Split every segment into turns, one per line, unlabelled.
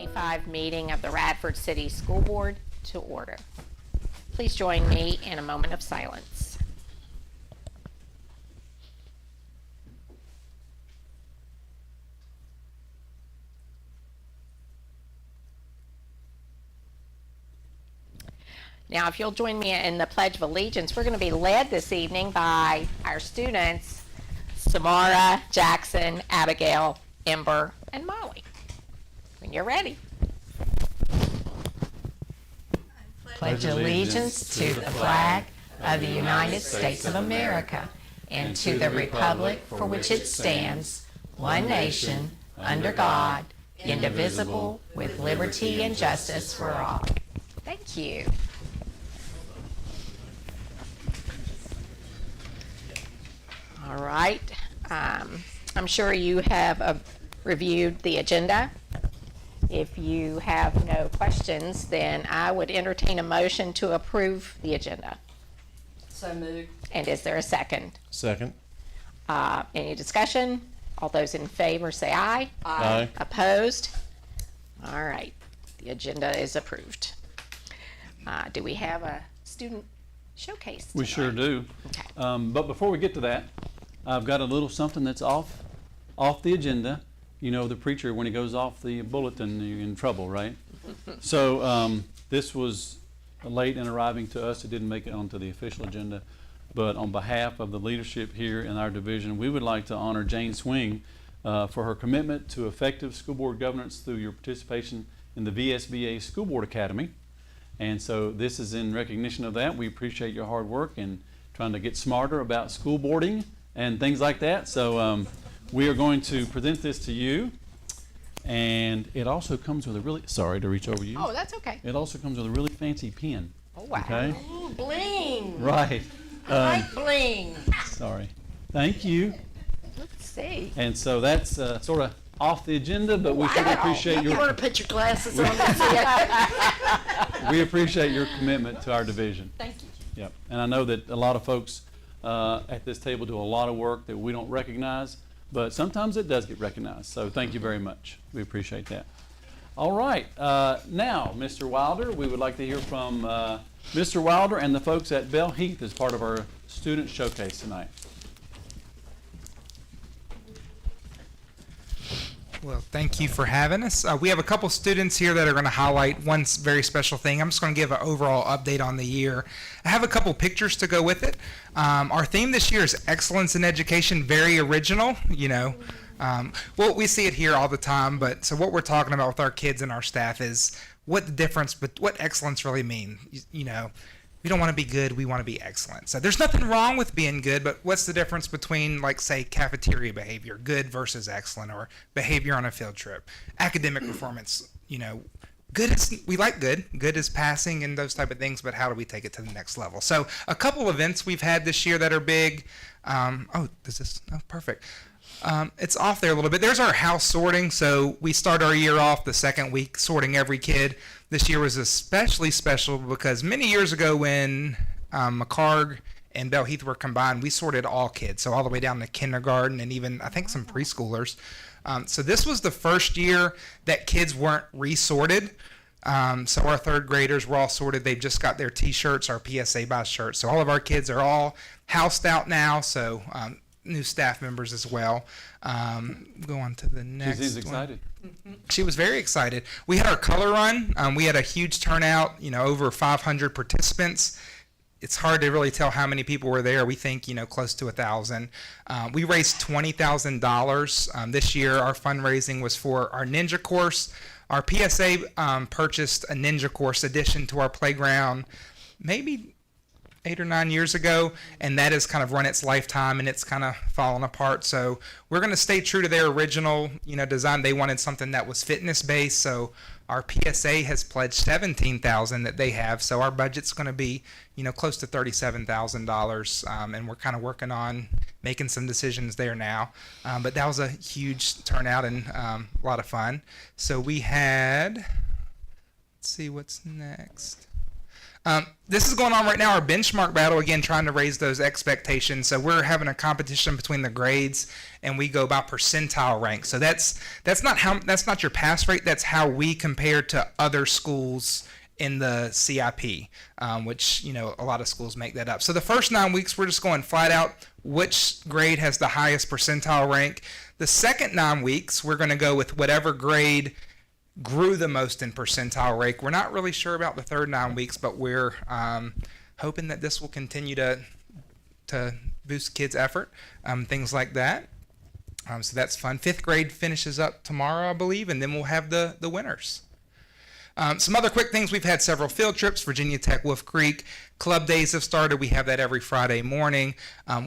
2025 meeting of the Radford City School Board to order. Please join me in a moment of silence. Now, if you'll join me in the Pledge of Allegiance, we're going to be led this evening by our students, Samara, Jackson, Abigail, Ember, and Molly. When you're ready. Pledge allegiance to the flag of the United States of America and to the republic for which it stands, one nation, under God, indivisible, with liberty and justice for all. Thank you. All right. I'm sure you have reviewed the agenda. If you have no questions, then I would entertain a motion to approve the agenda.
So moved.
And is there a second?
Second.
Any discussion? All those in favor say aye.
Aye.
Opposed? All right. The agenda is approved. Do we have a student showcase tonight?
We sure do.
Okay.
But before we get to that, I've got a little something that's off the agenda. You know, the preacher, when he goes off the bulletin, you're in trouble, right? So this was late in arriving to us. It didn't make it onto the official agenda. But on behalf of the leadership here in our division, we would like to honor Jane Swing for her commitment to effective school board governance through your participation in the VSBA School Board Academy. And so this is in recognition of that. We appreciate your hard work in trying to get smarter about school boarding and things like that. So we are going to present this to you. And it also comes with a really, sorry to reach over you.
Oh, that's okay.
It also comes with a really fancy pen.
Oh, wow.
Okay?
Ooh, bling.
Right.
I like bling.
Sorry. Thank you.
Let's see.
And so that's sort of off the agenda, but we should appreciate
You want
your
to put your glasses on and see it?
we appreciate your commitment to our division.
Thank you.
Yep. And I know that a lot of folks at this table do a lot of work that we don't recognize, but sometimes it does get recognized. So thank you very much. We appreciate that. All right. Now, Mr. Wilder, we would like to hear from Mr. Wilder and the folks at Bell Heath as part of our student showcase tonight.
Well, thank you for having us. We have a couple students here that are going to highlight one very special thing. I'm just going to give an overall update on the year. I have a couple pictures to go with it. Our theme this year is excellence in education, very original, you know. Well, we see it here all the time, but so what we're talking about with our kids and our staff is what the difference, but what excellence really mean. You know, we don't want to be good, we want to be excellent. So there's nothing wrong with being good, but what's the difference between, like, say, cafeteria behavior, good versus excellent, or behavior on a field trip, academic performance? You know, good is, we like good is passing and those type of things, but how do we take it to the next level? So a couple events we've had this year that are big. Perfect. It's off there a little bit. There's our house sorting. So we start our year off the second week sorting every kid. This year was especially special because many years ago when McCarg and Bell Heath were combined, we sorted all kids, so all the way down to kindergarten and even, I think, some preschoolers. So this was the first year that kids weren't resorted. So our third graders were all sorted. They've just got their T-shirts, our PSA by shirts. So all of our kids are all housed out now. So new staff members as well. Go on to the next.
She seems excited.
She was very excited. We had our color run. We had a huge turnout, you know, over 500 participants. It's hard to really tell how many people were there. We think, you know, close to 1,000. We raised $20,000. This year, our fundraising was for our Ninja course. Our PSA purchased a Ninja course addition to our playground maybe 8 or 9 years ago, and that has kind of run its lifetime and it's kind of fallen apart. So we're going to stay true to their original, you know, design. They wanted something that was fitness based, so our PSA has pledged $17,000 that they have. So our budget's going to be, you know, close to $37,000, and we're kind of working on making some decisions there now. But that was a huge turnout and a lot of fun. So we had, let's see what's next. This is going on right now, our benchmark battle, again, trying to raise those expectations. So we're having a competition between the grades, and we go by percentile rank. So that's not your pass rate. That's how we compare to other schools in the CIP, which, a lot of schools make that up. So the first 9 weeks, we're just going flat out, which grade has the highest percentile rank. The second 9 weeks, we're going to go with whatever grade grew the most in percentile rank. We're not really sure about the third 9 weeks, but we're hoping that this will continue to boost kids' effort, things like that. So that's fun. 5th grade finishes up tomorrow, I believe, and then we'll have the winners. Some other quick things. We've had several field trips. Virginia Tech, Wolf Creek. Club days have started. We have that every Friday morning.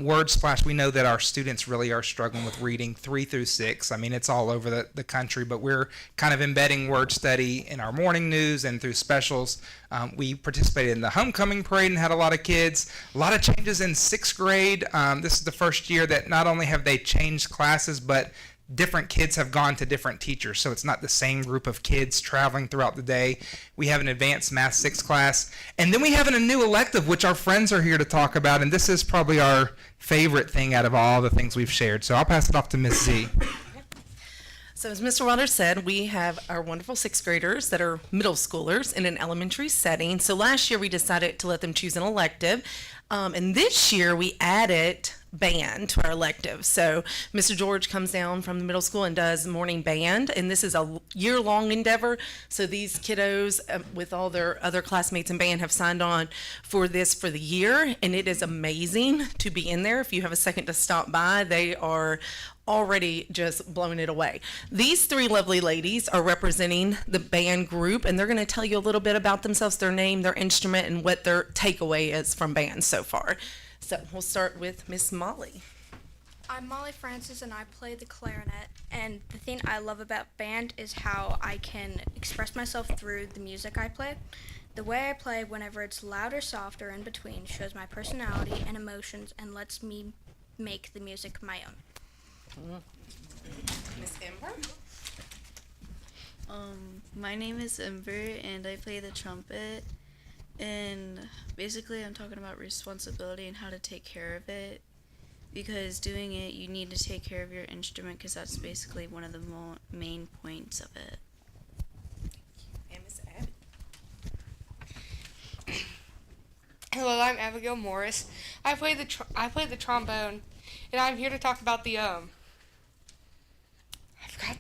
Word Splash, we know that our students really are struggling with reading 3 through 6. I mean, it's all over the country, but we're kind of embedding word study in our morning news and through specials. We participated in the homecoming parade and had a lot of kids. A lot of changes in 6th grade. This is the first year that not only have they changed classes, but different kids have gone to different teachers, so it's not the same group of kids traveling throughout the day. We have an advanced math 6 class, and then we have a new elective, which our friends are here to talk about, and this is probably our favorite thing out of all the things we've shared. So I'll pass it off to Miss Z.
So as Mr. Waters said, we have our wonderful 6th graders that are middle schoolers in an elementary setting. So last year we decided to let them choose an elective. And this year we added band to our elective. So Mr. George comes down from the middle school and does morning band, and this is a year-long endeavor. So these kiddos with all their other classmates in band have signed on for this for the year, and it is amazing to be in there. If you have a second to stop by, they are already just blowing it away. These 3 lovely ladies are representing the band group, and they're going to tell you a little bit about themselves, their name, their instrument, and what their takeaway is from band so far. So we'll start with Miss Molly.
I'm Molly Francis and I play the clarinet, and the thing I love about band is how I can express myself through the music I play. The way I play, whenever it's loud or soft or in between, shows my personality and emotions and lets me make the music my own.
Miss Ember?
My name is Ember and I play the trumpet, and basically I'm talking about responsibility and how to take care of it, because doing it you need to take care of your instrument, because that's basically one of the main points of it.
And Miss Abby?
Hello, I'm Abigail Morris. I play the trombone, and I'm here to talk about the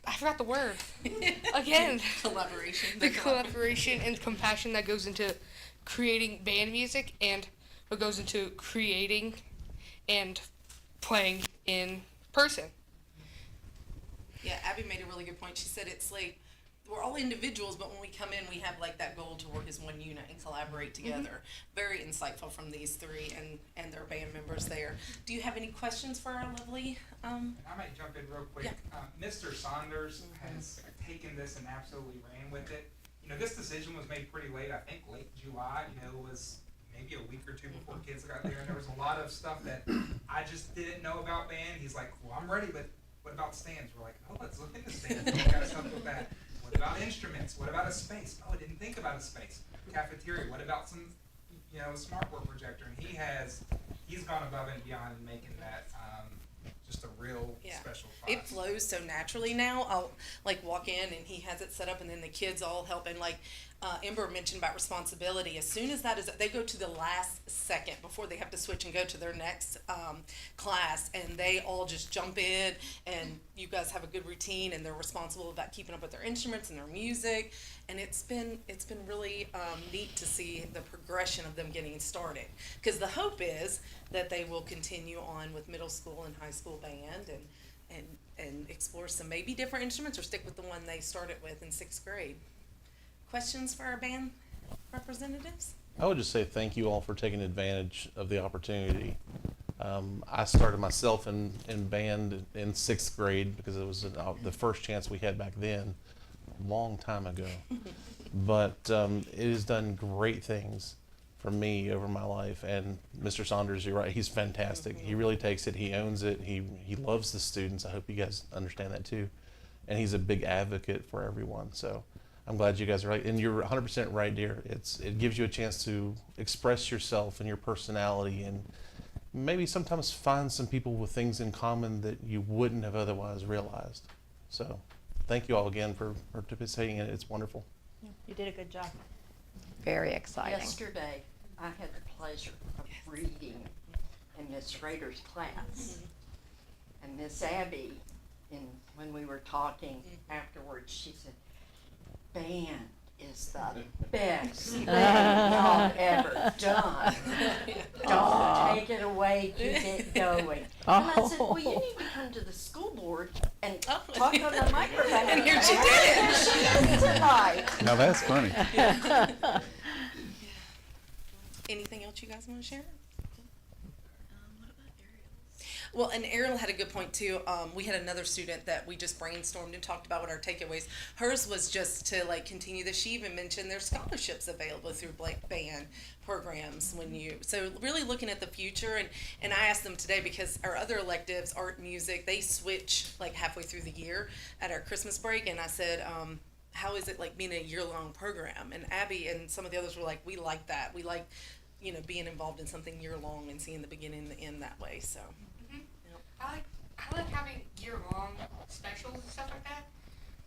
I forgot the word again.
Collaboration.
The collaboration and compassion that goes into creating band music and what goes into creating and playing in person.
Yeah, Abby made a really good point. She said it's like we're all individuals, but when we come in, we have like that goal to work as one unit and collaborate together. Very insightful from these 3 and their band members there. Do you have any questions for our lovely?
I might jump in real quick.
Yeah.
Mr. Saunders has taken this and absolutely ran with it. This decision was made pretty late. I think late July. It was maybe a week or 2 before kids got there, and there was a lot of stuff that I just didn't know about band. He's like, "Well, I'm ready, but what about stands?" We're like, "Oh, let's look at the stands. We got to help with that. What about instruments? What about a space? Oh, I didn't think about a space. Cafeteria. What about some, smart board projector?" And he's gone above and beyond in making that just a real special class.
It flows so naturally now. I'll like walk in and he has it set up, and then the kids all help. And like Ember mentioned about responsibility, as soon as that is, they go to the last second before they have to switch and go to their next class, and they all just jump in, and you guys have a good routine, and they're responsible about keeping up with their instruments and their music, and it's been really neat to see the progression of them getting started, because the hope is that they will continue on with middle school and high school band and explore some maybe different instruments, or stick with the one they started with in 6th grade. Questions for our band representatives?
I would just say thank you all for taking advantage of the opportunity. I started myself in band in 6th grade because it was the first chance we had back then, a long time ago. But it has done great things for me over my life. And Mr. Saunders, you're right, he's fantastic. He really takes it, he owns it, he loves the students. I hope you guys understand that too. And he's a big advocate for everyone. So I'm glad you guys are right, and you're 100% right, dear. It gives you a chance to express yourself and your personality, and maybe sometimes find some people with things in common that you wouldn't have otherwise realized. So, thank you all again for participating in it. It's wonderful.
You did a good job.
Very exciting.
Yesterday, I had the pleasure of reading in Miss Rader's class. And Miss Abby, when we were talking afterwards, she said, band is the best thing y'all ever done. Don't take it away, keep it going. And I said, well, you need to come to the school board and talk on the microphone.
And here she did it.
She is tonight.
Now that's funny.
Anything else you guys want to share?
What about Ariel's?
Well, and Ariel had a good point too. We had another student that we just brainstormed and talked about what our takeaways. Hers was just to like continue this. She even mentioned there's scholarships available through Black Band programs so really looking at the future. And I asked them today because our other electives, art, music, they switch like halfway through the year at our Christmas break. And I said, how is it like being a year-long program? And Abby and some of the others were like, we like that. We like, being involved in something year-long and seeing the beginning and the end that way. So.
I like having year-long specials and stuff like that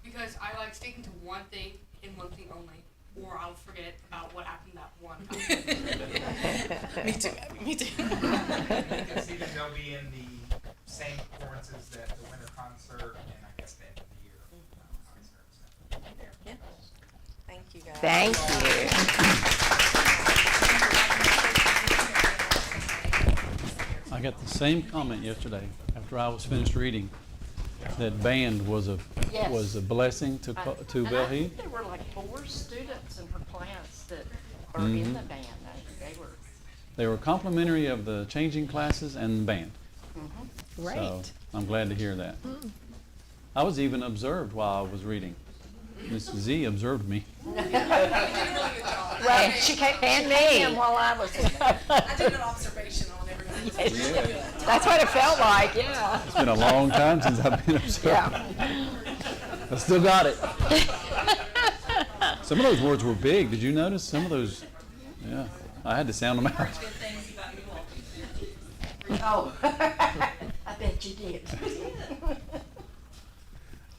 because I like sticking to one thing and one thing only, or I'll forget about what happened that one time.
Me too, Abby, me too.
You can see that they'll be in the same performances that the winter concert and I guess the end of the year concert. So,
Yeah. Thank you, guys.
Thank you.
I got the same comment yesterday after I was finished reading, that band was a blessing to
And I
Belhead.
think there were like 4 students in her class that are in the band.
They were complimentary of the changing classes and the band.
Great.
So I'm glad to hear that. I was even observed while I was reading. Miss Z observed me.
Well, she came
And while I was in there.
I did an observation on everyone.
That's what it felt like, yeah.
It's been a long time since I've been observed.
Yeah.
I still got it. Some of those words were big. Did you notice? Some of those, yeah. I had to sound them out.
Oh, I bet you did.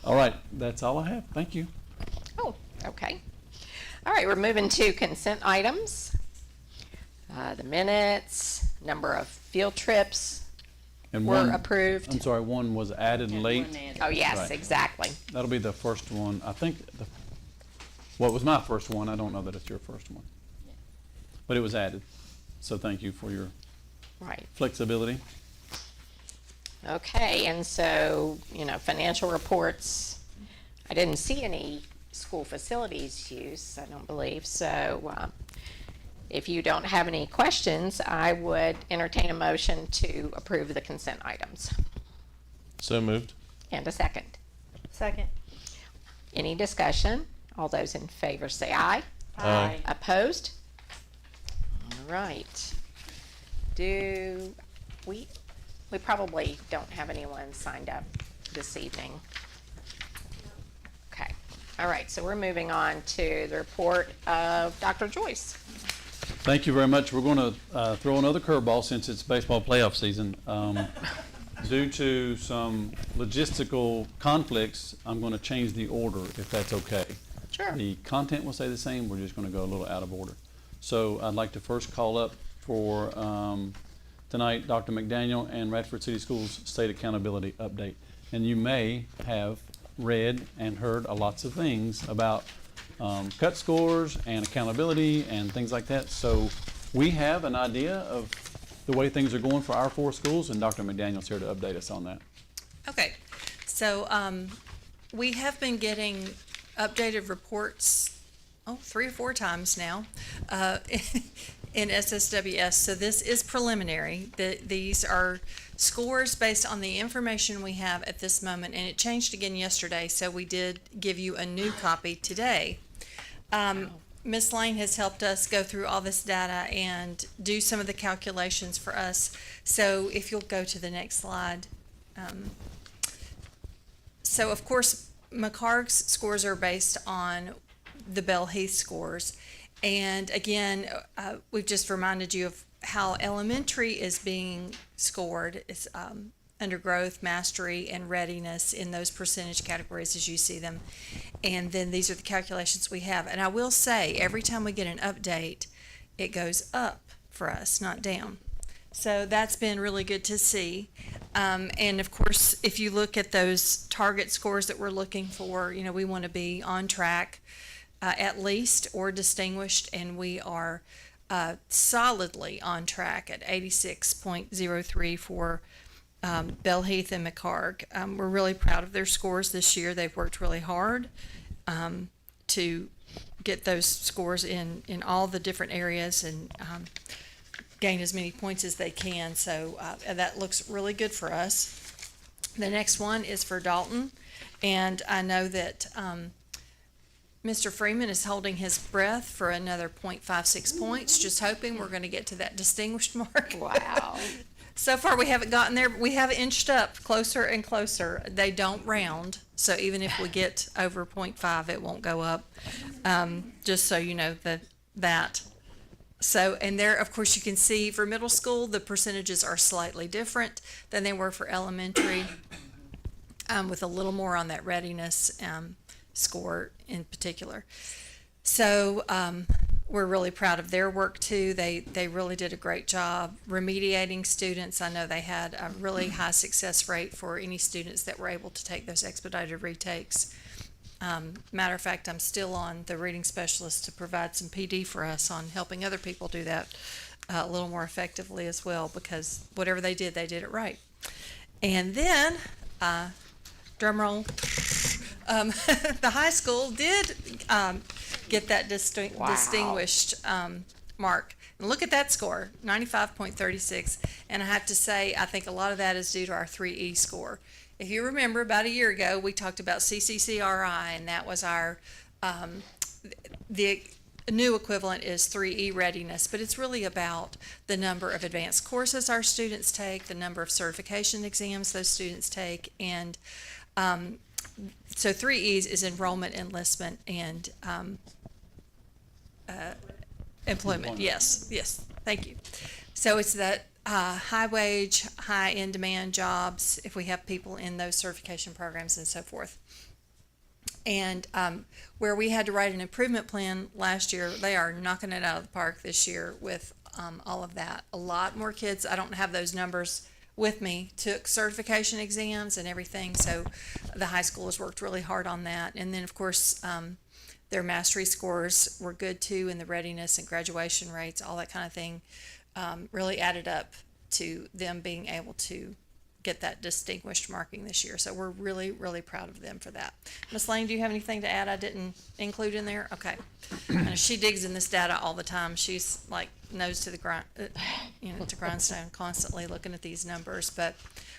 All right, that's all I have. Thank you.
Oh, okay. All right, we're moving to consent items. The minutes, number of field trips
And
were
one,
approved.
I'm sorry, one was added late.
Oh, yes,
Right.
exactly.
That'll be the first one. I think, well, it was my first one. I don't know that it's your first one. But it was added. So thank you for your
Right.
flexibility.
Okay, and so, financial reports, I didn't see any school facilities use, I don't believe. So if you don't have any questions, I would entertain a motion to approve the consent items.
So moved.
And a second.
Second.
Any discussion? All those in favor say aye.
Aye.
Opposed? All right. Do we probably don't have anyone signed up this evening. Okay. All right, so we're moving on to the report of Dr. Joyce.
Thank you very much. We're going to throw another curveball since it's baseball playoff season. Due to some logistical conflicts, I'm going to change the order if that's okay.
Sure.
The content will stay the same. We're just going to go a little out of order. So I'd like to first call up for tonight Dr. McDaniel and Radford City Schools State Accountability Update. And you may have read and heard lots of things about cut scores and accountability and things like that. So we have an idea of the way things are going for our 4 schools, and Dr. McDaniel's here to update us on that.
Okay, so we have been getting updated reports, 3 or 4 times now, in SSWS. So this is preliminary. These are scores based on the information we have at this moment, and it changed again yesterday, so we did give you a new copy today. Ms. Lane has helped us go through all this data and do some of the calculations for us. So if you'll go to the next slide. So of course, McHarg's scores are based on the Bell Heath scores. And again, we've just reminded you of how elementary is being scored. It's undergrowth, mastery, and readiness in those percentage categories as you see them. And then these are the calculations we have. And I will say, every time we get an update, it goes up for us, not down. So that's been really good to see. And of course, if you look at those target scores that we're looking for, you know, we want to be on track at least or distinguished, and we are solidly on track at 86.03 for Bell Heath and McHarg. We're really proud of their scores this year. They've worked really hard to get those scores in all the different areas and gain as many points as they can. So that looks really good for us. The next one is for Dalton, and I know that Mr. Freeman is holding his breath for another 0.56 points, just hoping we're going to get to that distinguished mark.
Wow.
So far, we haven't gotten there. We have inched up closer and closer. They don't round, so even if we get over 0.5, it won't go up. Just so you know that. So, and there, of course, you can see for middle school, the percentages are slightly different than they were for elementary, with a little more on that readiness score in particular. So, we're really proud of their work too. They really did a great job remediating students. I know they had a really high success rate for any students that were able to take those expedited retakes. Matter of fact, I'm still on the reading specialist to provide some PD for us on helping other people do that a little more effectively as well, because whatever they did it right. And then, drum roll, the high school did get that distinguished mark. And look at that score, 95.36. And I have to say, I think a lot of that is due to our 3E score. If you remember, about a year ago, we talked about CCCRI, and that was our, the new equivalent is 3E readiness, but it's really about the number of advanced courses our students take, the number of certification exams those students take, and so 3Es is enrollment, enlistment, and employment. Yes, thank you. So it's that high wage, high in demand jobs, if we have people in those certification programs and so forth. And where we had to write an improvement plan last year, they are knocking it out of the park this year with all of that. A lot more kids, I don't have those numbers with me, took certification exams and everything, so the high school has worked really hard on that. And then, of course, their mastery scores were good too, and the readiness and graduation rates, all that kind of thing, really added up to them being able to get that distinguished marking this year. So we're really, really proud of them for that. Ms. Lane, do you have anything to add I didn't include in there? Okay. She digs in this data all the time. She's like nose to the grind, to grindstone, constantly looking at these numbers. But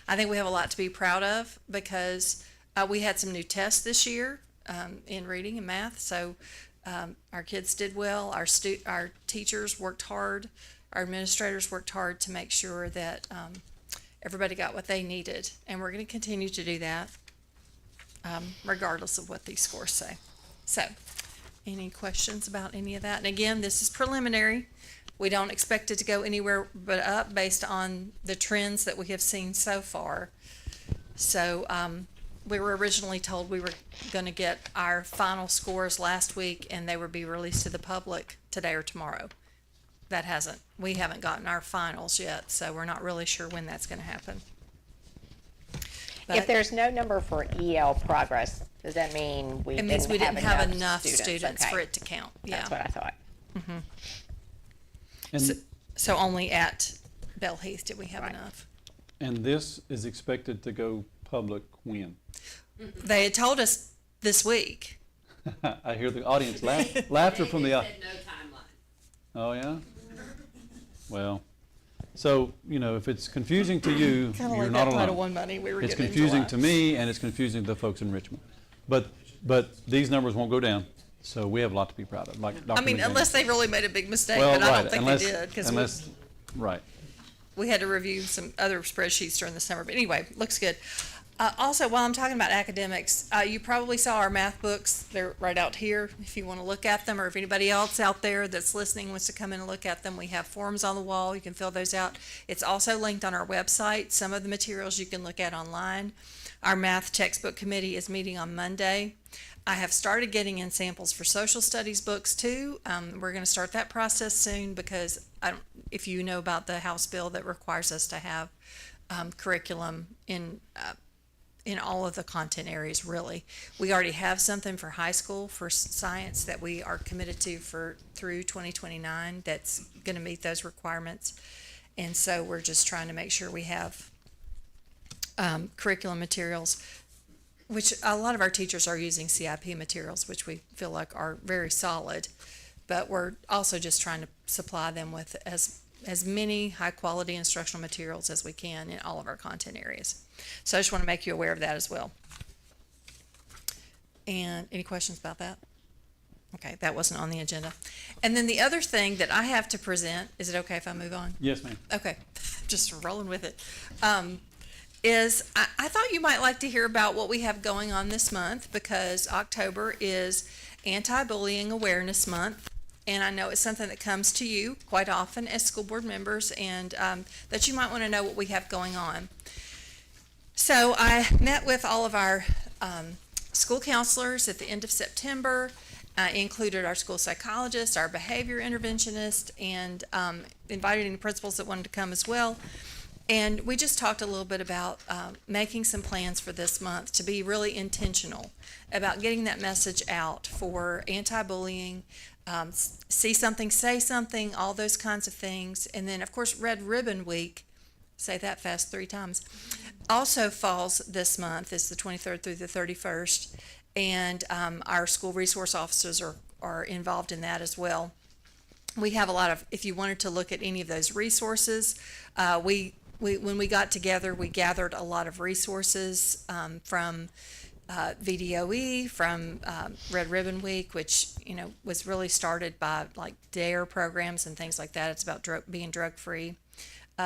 I think we have a lot to be proud of, because we had some new tests this year in reading and math. So our kids did well. Our teachers worked hard. Our administrators worked hard to make sure that everybody got what they needed, and we're going to continue to do that regardless of what these scores say. So, any questions about any of that? And again, this is preliminary. We don't expect it to go anywhere but up based on the trends that we have seen so far. So, we were originally told we were going to get our final scores last week, and they would be released to the public today or tomorrow. We haven't gotten our finals yet, so we're not really sure when that's going to happen. But
If there's no number for EL progress, does that mean
it means we didn't have enough
students
for it to count? Yeah.
That's what I thought.
And,
So only at Bell Heath did we have enough.
and this is expected to go public when?
They had told us this week.
I hear the audience laughter from the.
No timeline.
Oh, yeah? Well, so, if it's confusing to you, you're not alone.
money we were
It's confusing to me, and it's confusing to the folks in Richmond. But these numbers won't go down, so we have a lot to be proud of, like Dr. McDaniel.
Unless they really made a big mistake,
Well,
but I
right,
don't think
unless-
they did, because
Right.
we had to review some other spreadsheets during the summer. But anyway, looks good. Also, while I'm talking about academics, you probably saw our math books. They're right out here if you want to look at them, or if anybody else out there that's listening wants to come in and look at them. We have forms on the wall. You can fill those out. It's also linked on our website. Some of the materials you can look at online. Our math textbook committee is meeting on Monday. I have started getting in samples for social studies books too. We're going to start that process soon because if you know about the House bill that requires us to have curriculum in all of the content areas, really. We already have something for high school for science that we are committed to through 2029 that's going to meet those requirements. And so we're just trying to make sure we have curriculum materials, which a lot of our teachers are using CIP materials, which we feel like are very solid. But we're also just trying to supply them with as many high-quality instructional materials as we can in all of our content areas. So I just want to make you aware of that as well. And any questions about that? Okay, that wasn't on the agenda. And then the other thing that I have to present, is it okay if I move on?
Yes, ma'am.
Okay, just rolling with it. Is I thought you might like to hear about what we have going on this month, because October is Anti-Bullying Awareness Month. And I know it's something that comes to you quite often as school board members, and that you might want to know what we have going on. So I met with all of our school counselors at the end of September, included our school psychologist, our behavior interventionist, and invited any principals that wanted to come as well. And we just talked a little bit about making some plans for this month to be really intentional about getting that message out for anti-bullying, see something, say something, all those kinds of things. And then, of course, Red Ribbon Week, say that fast 3 times, also falls this month. It's the 23rd through the 31st. And our school resource officers are involved in that as well. We have a lot of, if you wanted to look at any of those resources, when we got together, we gathered a lot of resources from VDOE, from Red Ribbon Week, which was really started by like DARE programs and things like that. It's about being drug free.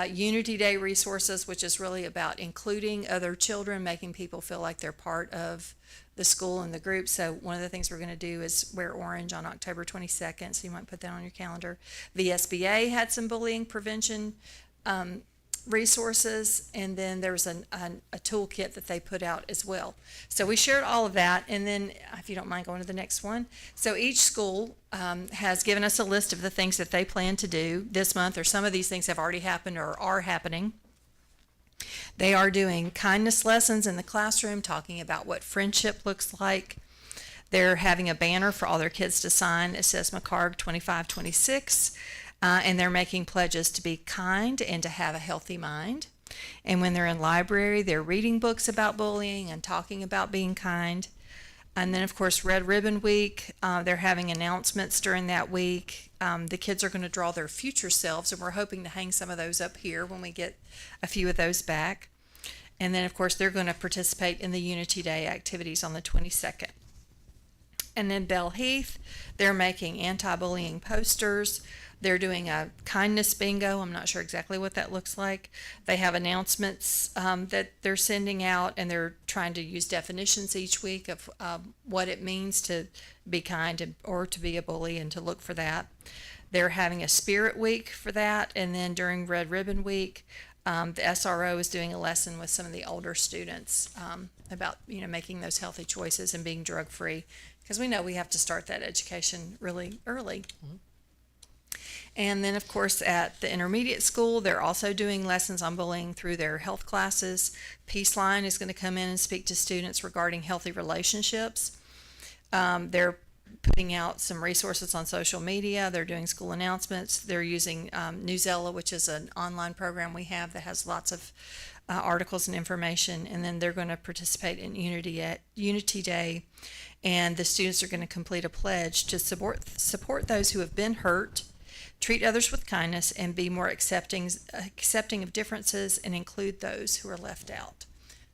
Unity Day resources, which is really about including other children, making people feel like they're part of the school and the group. So one of the things we're going to do is wear orange on October 22nd, so you might put that on your calendar. VSBA had some bullying prevention resources, and then there was a toolkit that they put out as well. So we shared all of that, and then if you don't mind going to the next one. So each school has given us a list of the things that they plan to do this month, or some of these things have already happened or are happening. They are doing kindness lessons in the classroom, talking about what friendship looks like. They're having a banner for all their kids to sign. It says McCarg 2526. And they're making pledges to be kind and to have a healthy mind. And when they're in library, they're reading books about bullying and talking about being kind. And then, of course, Red Ribbon Week, they're having announcements during that week. The kids are going to draw their future selves, and we're hoping to hang some of those up here when we get a few of those back. And then, of course, they're going to participate in the Unity Day activities on the 22nd. And then Bell Heath, they're making anti-bullying posters. They're doing a kindness bingo. I'm not sure exactly what that looks like. They have announcements that they're sending out, and they're trying to use definitions each week of what it means to be kind or to be a bully, and to look for that. They're having a spirit week for that, and then during Red Ribbon Week, the SRO is doing a lesson with some of the older students about making those healthy choices and being drug free, because we know we have to start that education really early. Mm-hmm. And then, of course, at the intermediate school, they're also doing lessons on bullying through their health classes. Peace Line is going to come in and speak to students regarding healthy relationships. They're putting out some resources on social media. They're doing school announcements. They're using Newsella, which is an online program we have that has lots of articles and information. And then they're going to participate in Unity Day. And the students are going to complete a pledge to support those who have been hurt, treat others with kindness, and be more accepting of differences, and include those who are left out.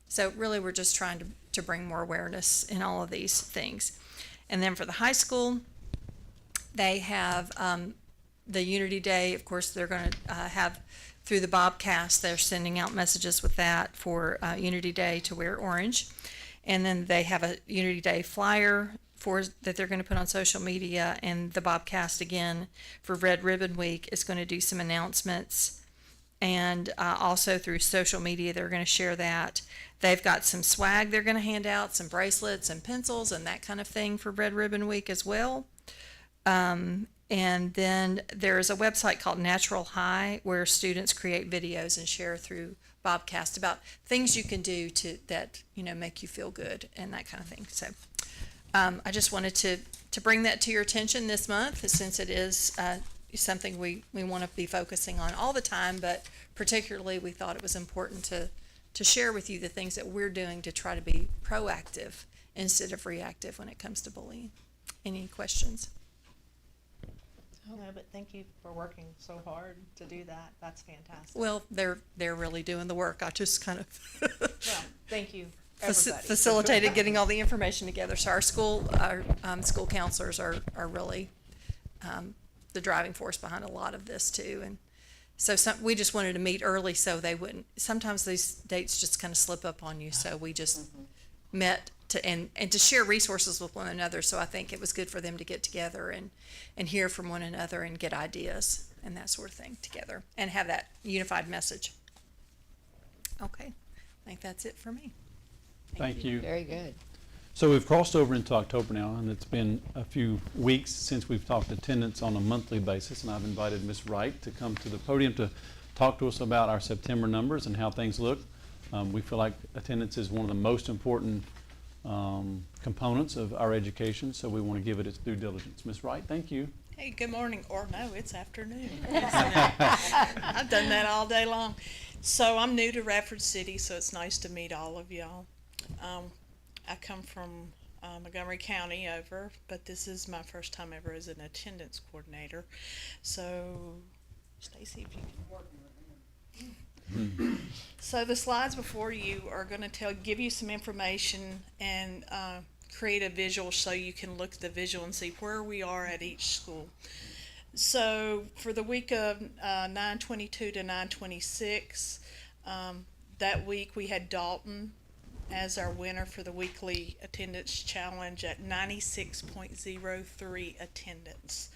So really, we're just trying to bring more awareness in all of these things. And then for the high school, they have the Unity Day. Of course, they're going to have through the Bobcast, they're sending out messages with that for Unity Day to wear orange. And then they have a Unity Day flyer that they're going to put on social media, and the Bobcast again for Red Ribbon Week is going to do some announcements, and also through social media they're going to share that. They've got some swag they're going to hand out, some bracelets and pencils and that kind of thing for Red Ribbon Week as well. And then there is a website called Natural High where students create videos and share through Bobcast about things you can do that make you feel good and that kind of thing. So I just wanted to bring that to your attention this month, since it is something we want to be focusing on all the time, but particularly we thought it was important to share with you the things that we're doing to try to be proactive instead of reactive when it comes to bullying. Any questions?
No, but thank you for working so hard to do that. That's fantastic.
Well, they're really doing the work. I just kind of
Well, thank you, everybody.
facilitated getting all the information together. So our school counselors are really the driving force behind a lot of this too. And so we just wanted to meet early so they wouldn't. Sometimes these dates just kind of slip up on you. So we just met and to share resources with one another. So I think it was good for them to get together and hear from one another and get ideas and that sort of thing together and have that unified message. Okay, I think that's it for me.
Thank you.
Very good.
So we've crossed over into October now, and it's been a few weeks since we've talked attendance on a monthly basis, and I've invited Ms. Wright to come to the podium to talk to us about our September numbers and how things look. We feel like attendance is one of the most important components of our education, so we want to give it its due diligence. Ms. Wright, thank you.
Hey, good morning, or no, it's afternoon. I've done that all day long. So I'm new to Radford City, so it's nice to meet all of y'all. I come from Montgomery County over, but this is my first time ever as an attendance coordinator. So, Stacy, if you can work with me. So the slides before you are going to give you some information and create a visual so you can look at the visual and see where we are at each school. So for the week of 9/22 to 9/26, that week we had Dalton as our winner for the weekly attendance challenge at 96.03 attendance,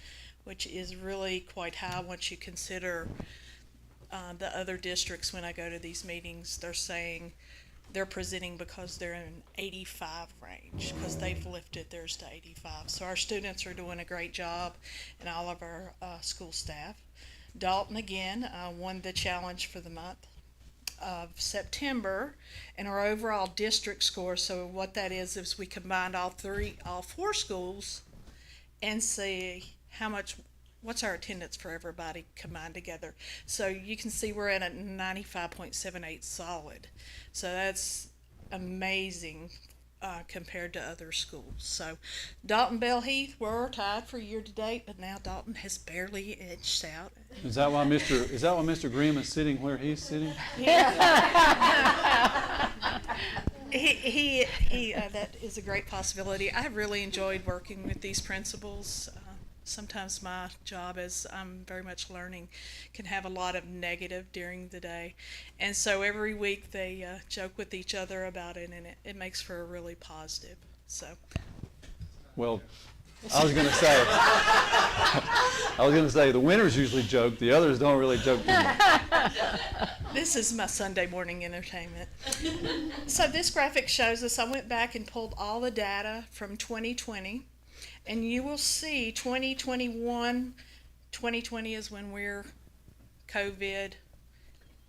which is really quite high once you consider the other districts. When I go to these meetings, they're saying they're presenting because they're in 85 range because they've lifted theirs to 85. So our students are doing a great job, and all of our school staff. Dalton again won the challenge for the month of September, and our overall district score. So what that is we combined all four schools and see what's our attendance for everybody combined together. So you can see we're at a 95.78 solid. So that's amazing compared to other schools. So Dalton Bell Heath were tied for year to date, but now Dalton has barely edged out.
Is that why Mr. Grimm is sitting where he's sitting?
He that is a great possibility. I have really enjoyed working with these principals. Sometimes my job, as I'm very much learning, can have a lot of negative during the day. And so every week they joke with each other about it, and it makes for a really positive. So.
Well, I was going to say the winners usually joke, the others don't really joke too much.
This is my Sunday morning entertainment. So this graphic shows us, I went back and pulled all the data from 2020. And you will see 2021, 2020 is when we're COVID,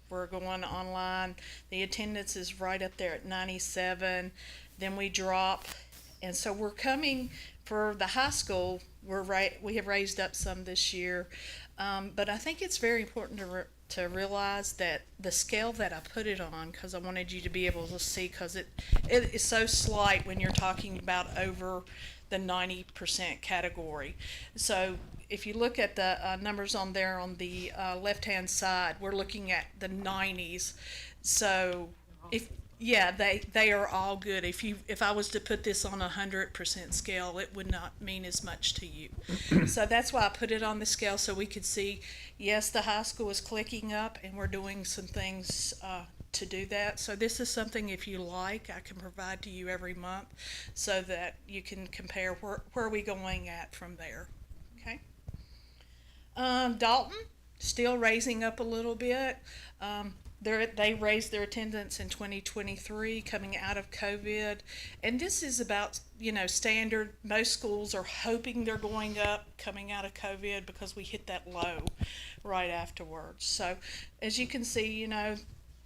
we're going online. The attendance is right up there at 97. Then we drop. And so we're coming for the high school. We have raised up some this year. But I think it's very important to realize that the scale that I put it on, because I wanted you to be able to see, because it is so slight when you're talking about over the 90% category. So if you look at the numbers on there on the left-hand side, we're looking at the 90s. So Yeah, they are all good. If I was to put this on 100% scale, it would not mean as much to you. So that's why I put it on the scale so we could see, yes, the high school is clicking up and we're doing some things to do that. So this is something, if you like, I can provide to you every month so that you can compare where are we going at from there. Okay. Dalton, still raising up a little bit. They raised their attendance in 2023 coming out of COVID. And this is about, standard. Most schools are hoping they're going up coming out of COVID because we hit that low right afterwards. So as you can see,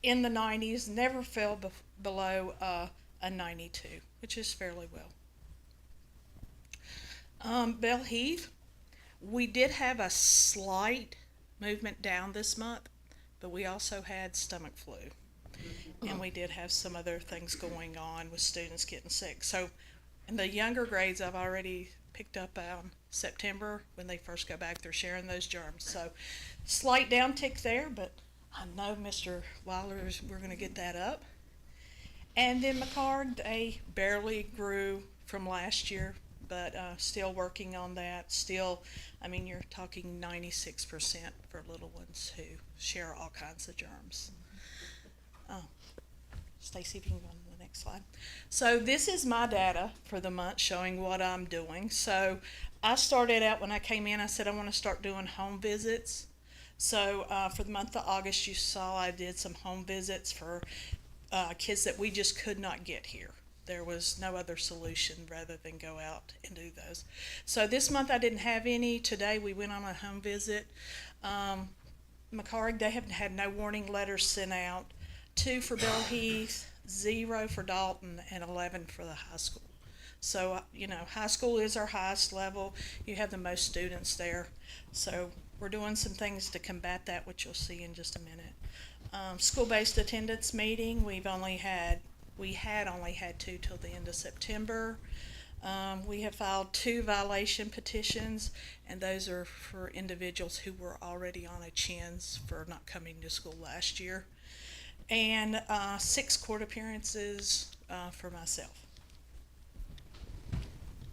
in the 90s, never fell below a 92, which is fairly well. Bell Heath, we did have a slight movement down this month, but we also had stomach flu. And we did have some other things going on with students getting sick. So in the younger grades, I've already picked up September when they first go back, they're sharing those germs. So slight downtick there, but I know Mr. Wilder's, we're going to get that up. And then McCard, they barely grew from last year, but still working on that. Still, you're talking 96% for little ones who share all kinds of germs. Oh, Stacy, if you can go on to the next slide. So this is my data for the month showing what I'm doing. So I started out when I came in, I said I want to start doing home visits. So for the month of August, you saw I did some home visits for kids that we just could not get here. There was no other solution rather than go out and do those. So this month I didn't have any. Today we went on a home visit. McCarrig, they have had no warning letters sent out. 2 for Bell Heath, 0 for Dalton, and 11 for the high school. So, high school is our highest level. You have the most students there. So we're doing some things to combat that, which you'll see in just a minute. School-based attendance meeting, we had only had 2 till the end of September. We have filed 2 violation petitions, and those are for individuals who were already on a chins for not coming to school last year. And 6 court appearances for myself.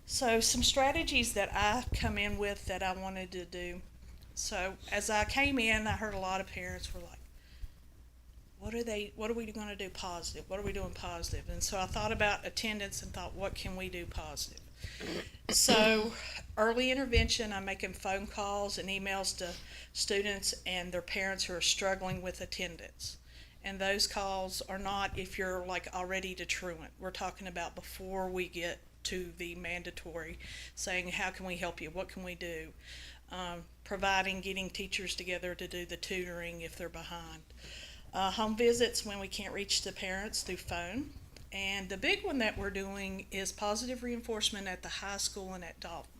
So some strategies that I come in with that I wanted to do. So as I came in, I heard a lot of parents were like, what are we going to do positive? What are we doing positive? And so I thought about attendance and thought, what can we do positive? So early intervention, I'm making phone calls and emails to students and their parents who are struggling with attendance. And those calls are not if you're like already to truant. We're talking about before we get to the mandatory, saying how can we help you? What can we do? Getting teachers together to do the tutoring if they're behind. Home visits when we can't reach the parents through phone. And the big one that we're doing is positive reinforcement at the high school and at Dalton.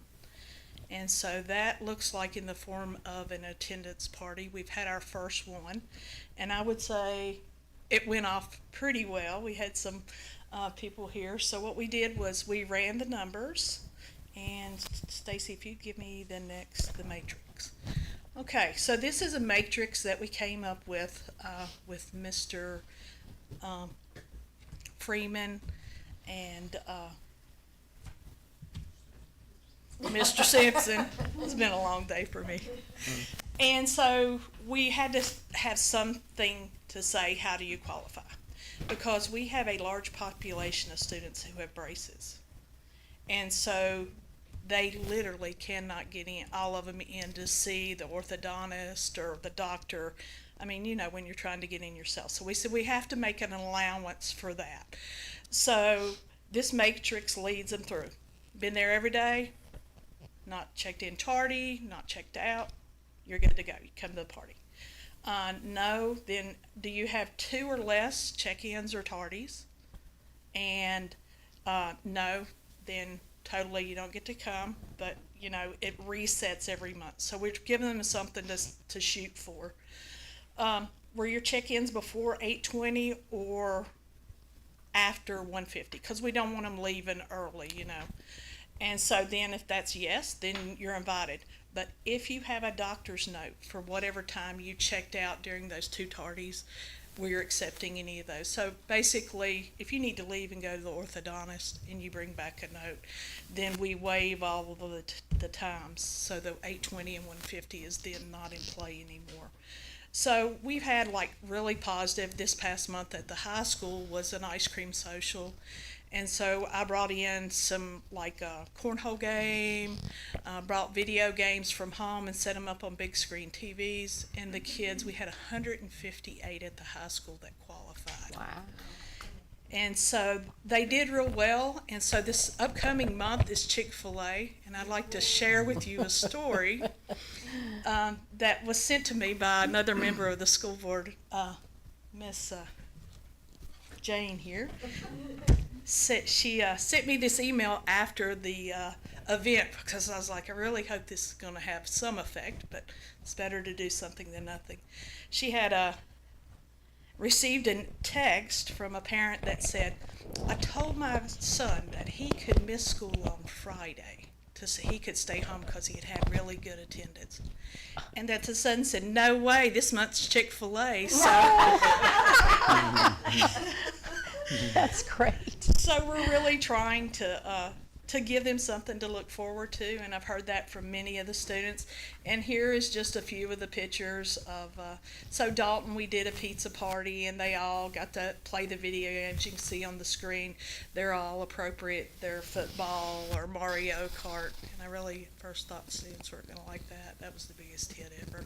And so that looks like in the form of an attendance party. We've had our first one, and I would say it went off pretty well. We had some people here. So what we did was we ran the numbers, and Stacy, if you'd give me the matrix. Okay, so this is a matrix that we came up with Mr. Freeman and Mr. Simpson. It's been a long day for me. And so we had to have something to say, how do you qualify? Because we have a large population of students who have braces. And so they literally cannot get all of them in to see the orthodontist or the doctor. When you're trying to get in yourself. So we said we have to make an allowance for that. So this matrix leads them through. Been there every day, not checked in tardy, not checked out, you're good to go. You come to the party. No, then do you have 2 or less check-ins or tardies? And no, then totally you don't get to come, but it resets every month. So we're giving them something to shoot for. Were your check-ins before 8:20 or after 1:50? Because we don't want them leaving early, And so then if that's yes, then you're invited. But if you have a doctor's note for whatever time you checked out during those 2 tardies, we're accepting any of those. So basically, if you need to leave and go to the orthodontist and you bring back a note, then we waive all of the times. So the 820 and 150 is then not in play anymore. So we've had like really positive. This past month at the high school was an ice cream social. And so I brought in some like a cornhole game, brought video games from home and set them up on big screen TVs. And the kids, we had 158 at the high school that qualified.
Wow.
And so they did real well. And so this upcoming month is Chick-fil-A. And I'd like to share with you a story that was sent to me by another member of the school board, Miss Jane here. She sent me this email after the event because I was like, I really hope this is going to have some effect, but it's better to do something than nothing. She had received a text from a parent that said, I told my son that he could miss school on Friday so he could stay home because he had had really good attendance. And that the son said, no way, this month's Chick-fil-A. So
That's great.
So we're really trying to give them something to look forward to, and I've heard that from many of the students. And here is just a few of the pictures of, so Dalton, we did a pizza party, and they all got to play the video games you can see on the screen. They're all appropriate. They're football or Mario Kart, and I really first thought students weren't going to like that. That was the biggest hit ever.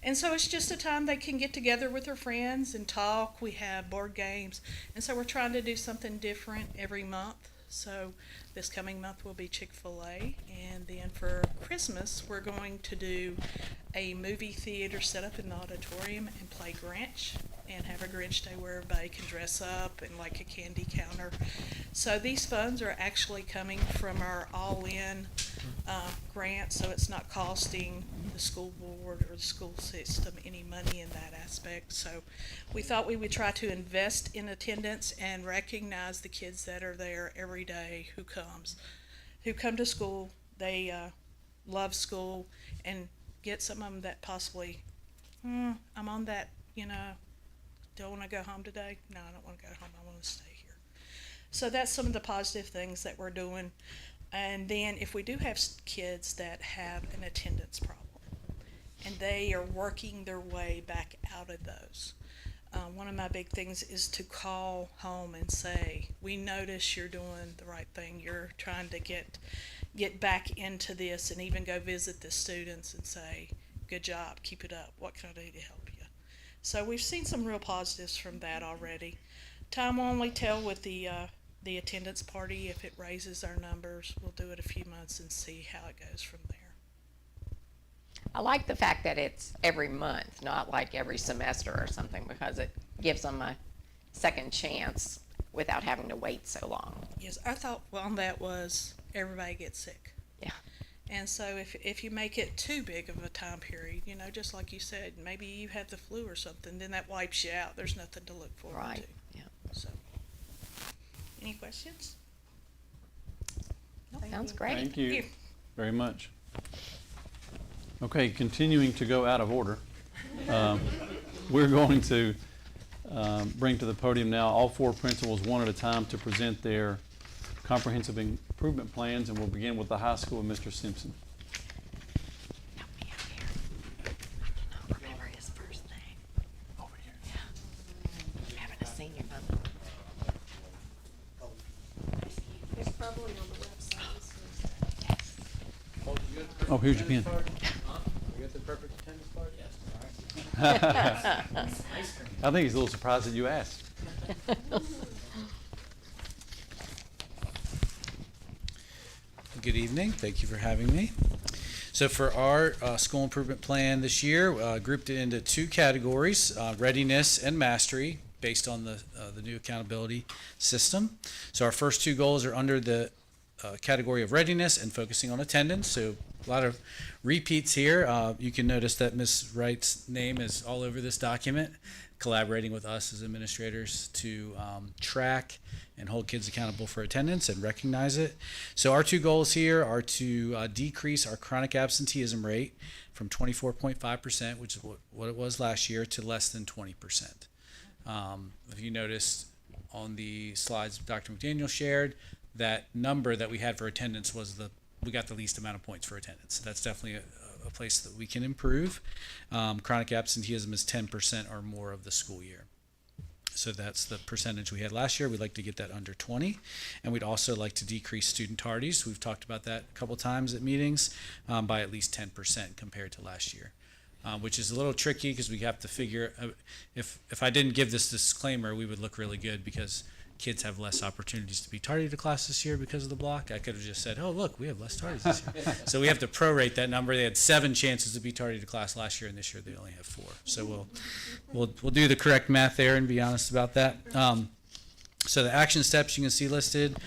And so it's just a time they can get together with their friends and talk. We have board games, and so we're trying to do something different every month. So this coming month will be Chick-fil-A, and then for Christmas we're going to do a movie theater set up in the auditorium and play Grinch and have a Grinch Day where everybody can dress up and like a candy counter. So these funds are actually coming from our all-in grant, so it's not costing the school board or the school system any money in that aspect. So we thought we would try to invest in attendance and recognize the kids that are there every day who come to school. They love school, and get some of them that possibly, I'm on that, don't want to go home today. No, I don't want to go home. I want to stay here. So that's some of the positive things that we're doing. And then if we do have kids that have an attendance problem and they are working their way back out of those, one of my big things is to call home and say, we notice you're doing the right thing. You're trying to get back into this, and even go visit the students and say, good job, keep it up. What can I do to help you? So we've seen some real positives from that already. Time will only tell with the attendance party. If it raises our numbers, we'll do it a few months and see how it goes from there.
I like the fact that it's every month, not like every semester or something, because it gives them a second chance without having to wait so long.
Yes, our thought on that was everybody gets sick.
Yeah.
And so if you make it too big of a time period, just like you said, maybe you have the flu or something, then that wipes you out. There's nothing to look forward
Right.
to.
Yeah.
So, any questions?
Sounds great.
Thank you very much. Okay, continuing to go out of order, we're going to bring to the podium now all four principals one at a time to present their comprehensive improvement plans, and we'll begin with the high school with Mr. Simpson.
Help me out here. I don't remember his first name.
Over here.
Yeah. Having a senior moment.
It's probably on the website.
Yes.
Oh, here's your pen.
You got the perfect attendance card? Yes.
I think he's a little surprised that you asked.
Good evening. Thank you for having me. So for our school improvement plan this year, grouped it into two categories, readiness and mastery, based on the new accountability system. So our first two goals are under the category of readiness and focusing on attendance. So a lot of repeats here. You can notice that Ms. Wright's name is all over this document, collaborating with us as administrators to track and hold kids accountable for attendance and recognize it. So our two goals here are to decrease our chronic absenteeism rate from 24.5%, which is what it was last year, to less than 20%. If you noticed on the slides Dr. McDaniel shared, that number that we had for attendance was we got the least amount of points for attendance. So that's definitely a place that we can improve. Chronic absenteeism is 10% or more of the school year. So that's the percentage we had last year. We'd like to get that under 20. And we'd also like to decrease student tardies. We've talked about that a couple times at meetings, by at least 10% compared to last year. Which is a little tricky because we have to figure, if I didn't give this disclaimer, we would look really good because kids have less opportunities to be tardy to class this year because of the block. I could have just said, oh, look, we have less tardies this year. So we have to prorate that number. They had 7 chances to be tardy to class last year, and this year they only have 4. So we'll do the correct math there and be honest about that. So the action steps you can see listed,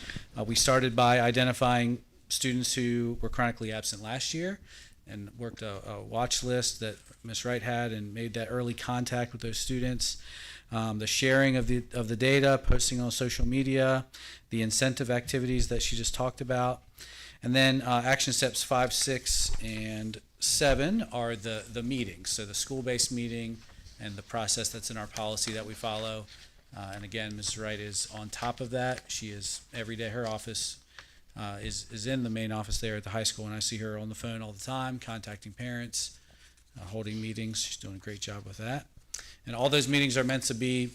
we started by identifying students who were chronically absent last year and worked a watch list that Ms. Wright had and made that early contact with those students. The sharing of the data, posting on social media, the incentive activities that she just talked about. And then action steps 5, 6, and 7 are the meetings. So the school-based meeting and the process that's in our policy that we follow. And again, Ms. Wright is on top of that. She is every day, her office is in the main office there at the high school, and I see her on the phone all the time, contacting parents, holding meetings. She's doing a great job with that. And all those meetings are meant to be,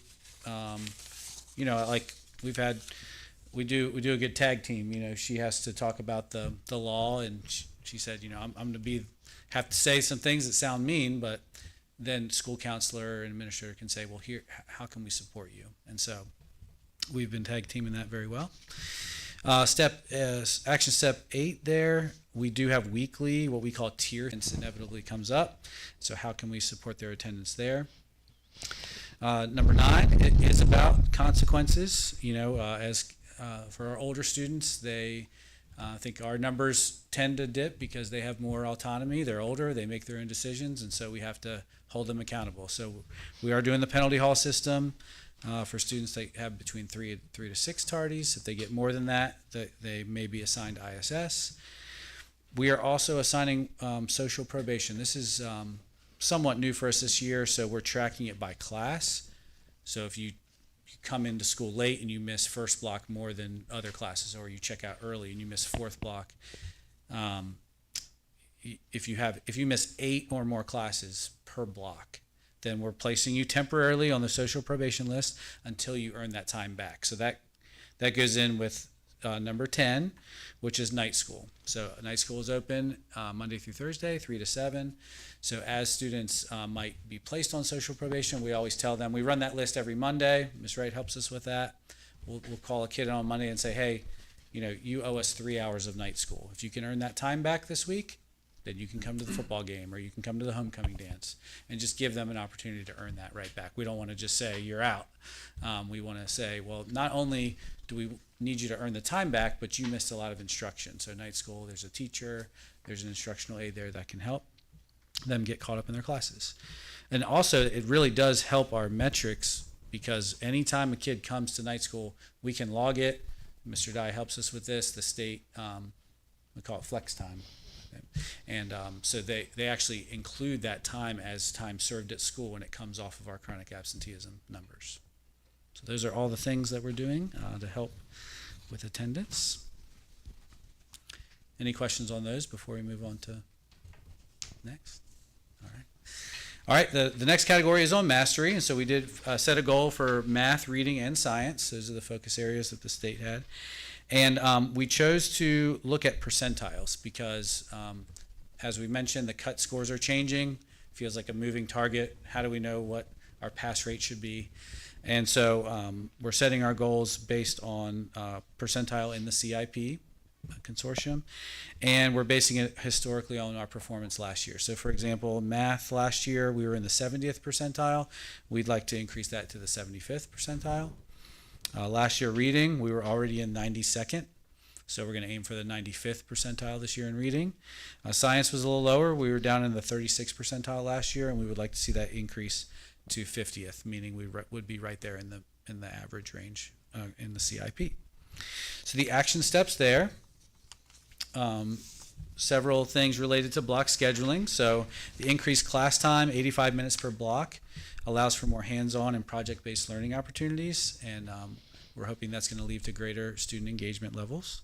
like we do a good tag team. She has to talk about the law, and she said, I'm going to have to say some things that sound mean, but then school counselor and administrator can say, well, here, how can we support you? And so we've been tag teaming that very well. Action step 8 there, we do have weekly, what we call tier, since inevitably comes up. So how can we support their attendance there? Number 9, it is about consequences. For our older students, they I think our numbers tend to dip because they have more autonomy. They're older, they make their own decisions, and so we have to hold them accountable. So we are doing the penalty hall system for students that have between 3 to 6 tardies. If they get more than that, they may be assigned ISS. We are also assigning social probation. This is somewhat new for us this year, so we're tracking it by class. So if you come into school late and you miss first block more than other classes, or you check out early and you miss fourth block, if you miss 8 or more classes per block, then we're placing you temporarily on the social probation list until you earn that time back. So that goes in with number 10, which is night school. So night school is open Monday through Thursday, 3 to 7. So as students might be placed on social probation, we always tell them, we run that list every Monday. Ms. Wright helps us with that. We'll call a kid on Monday and say, hey, you owe us 3 hours of night school. If you can earn that time back this week, then you can come to the football game or you can come to the homecoming dance, and just give them an opportunity to earn that right back. We don't want to just say you're out. We want to say, well, not only do we need you to earn the time back, but you missed a lot of instruction. So night school, there's a teacher, there's an instructional aide there that can help them get caught up in their classes. And also, it really does help our metrics, because anytime a kid comes to night school, we can log it. Mr. Dye helps us with this. The state, we call it flex time. And so they actually include that time as time served at school when it comes off of our chronic absenteeism numbers. So those are all the things that we're doing to help with attendance. Any questions on those before we move on to next? All right, the next category is on mastery. And so we did set a goal for math, reading, and science. Those are the focus areas that the state had. And we chose to look at percentiles because, as we mentioned, the cut scores are changing. Feels like a moving target. How do we know what our pass rate should be? And so we're setting our goals based on percentile in the CIP consortium, and we're basing it historically on our performance last year. So for example, math last year, we were in the 70th percentile. We'd like to increase that to the 75th percentile. Last year reading, we were already in 92nd, so we're going to aim for the 95th percentile this year in reading. Science was a little lower. We were down in the 36th percentile last year, and we would like to see that increase to 50th, meaning we would be right there in the average range in the CIP. So the action steps there, several things related to block scheduling. So the increased class time, 85 minutes per block, allows for more hands-on and project-based learning opportunities, and we're hoping that's going to lead to greater student engagement levels.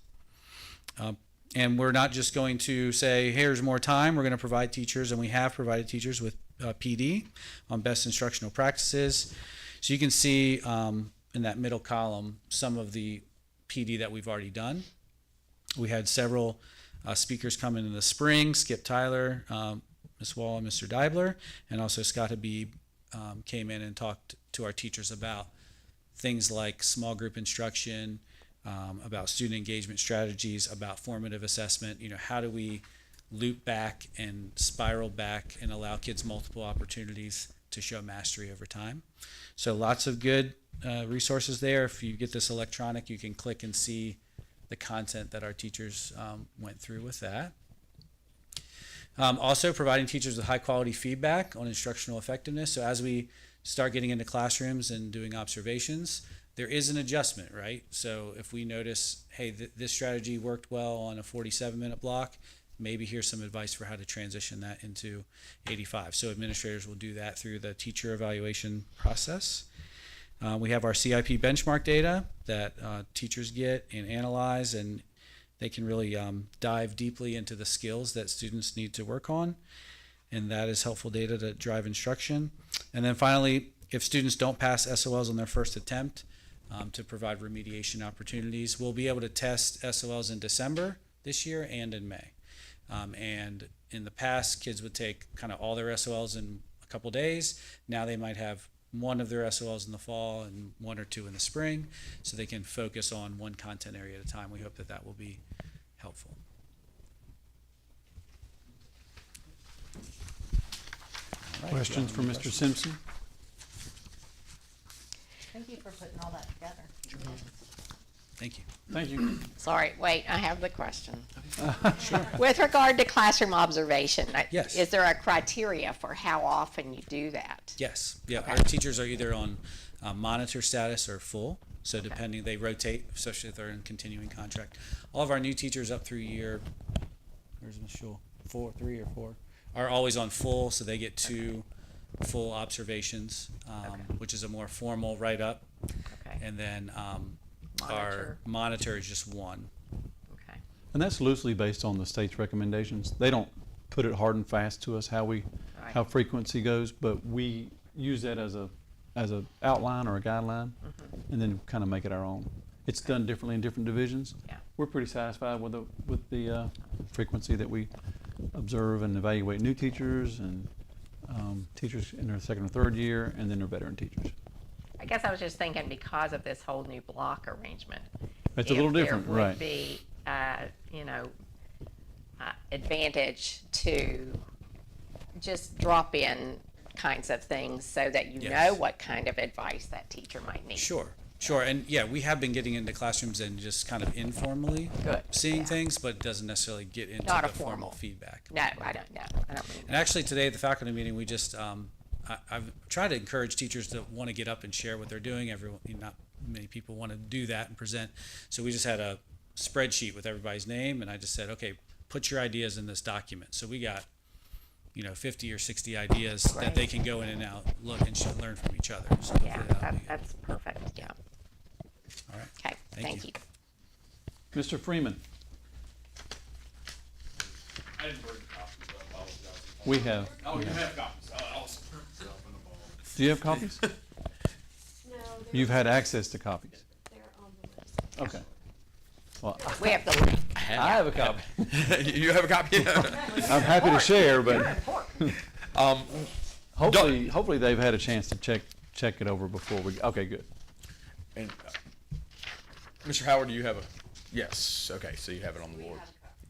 And we're not just going to say, here's more time. We're going to provide teachers, and we have provided teachers with PD on best instructional practices. So you can see in that middle column some of the PD that we've already done. We had several speakers come in the spring, Skip Tyler, Ms. Wall, and Mr. Deibler, and also Scott Habib came in and talked to our teachers about things like small group instruction, about student engagement strategies, about formative assessment. You know, how do we loop back and spiral back and allow kids multiple opportunities to show mastery over time? So lots of good resources there. If you get this electronic, you can click and see the content that our teachers went through with that. Also providing teachers with high quality feedback on instructional effectiveness. So as we start getting into classrooms and doing observations, there is an adjustment, right? So if we notice, hey, this strategy worked well on a 47-minute block, maybe here's some advice for how to transition that into 85. So administrators will do that through the teacher evaluation process. We have our CIP benchmark data that teachers get and analyze, and they can really dive deeply into the skills that students need to work on, and that is helpful data to drive instruction. And then finally, if students don't pass SOLs on their first attempt, to provide remediation opportunities. We'll be able to test SOLs in December this year and in May. And in the past, kids would take kind of all their SOLs in a couple days. Now they might have one of their SOLs in the fall and one or two in the spring, so they can focus on one content area at a time. We hope that that will be helpful. All right.
Questions for Mr. Simpson?
Thank you for putting all that together.
Thank you.
Thank you.
Sorry, wait, I have the question. With regard to classroom observation,
Yes.
is there a criteria for how often you do that?
Yes. Yeah.
Okay.
Our teachers are either on monitor status or full. So depending, they rotate, especially if they're in continuing contract. All of our new teachers up through year, where's Ms. Schul? 3 or 4, are always on full, so they get 2 full observations, which is a more formal write-up.
Okay.
And then
Monitor.
our monitor is just 1.
Okay.
And that's loosely based on the state's recommendations. They don't put it hard and fast to us how
Right.
frequency goes, but we use that as a outline or a guideline, and then kind of make it our own. It's done differently in different divisions.
Yeah.
We're pretty satisfied with the frequency that we observe and evaluate new teachers and teachers in their 2nd or 3rd year, and then their veteran teachers.
I guess I was just thinking because of this whole new block arrangement.
It's a little different, right?
If there would be, advantage to just drop in kinds of things so that you
Yes.
know what kind of advice that teacher might need.
Sure. And yeah, we have been getting into classrooms and just kind of informally
Good.
seeing
Yeah.
things, but it doesn't necessarily get into
Not
the
a formal.
feedback.
No, I don't know. I don't mean
And actually today at the faculty meeting, we just, I've tried to encourage teachers to want to get up and share what they're doing. Not many people want to do that and present. So we just had a spreadsheet with everybody's name, and I just said, okay, put your ideas in this document. So we got, 50 or 60 ideas that they can go in and out, look and learn from each other. So
Yeah,
hopefully that'll be-
that's perfect, yeah.
all right.
Okay,
Thank
thank
you.
you.
Mr. Freeman,
I didn't bring the copies, I apologize.
we have.
Oh, you have copies, oh, awesome.
Do you have copies?
No,
You've had access to copies.
they're on the website.
Okay. Well,
We have the link.
I have a copy.
You have a copy?
I'm happy to share, but
Um,
hopefully they've had a chance to check it over before we. Okay, good.
and, Mr. Howard, do you have a, yes, okay, so you have it on the board.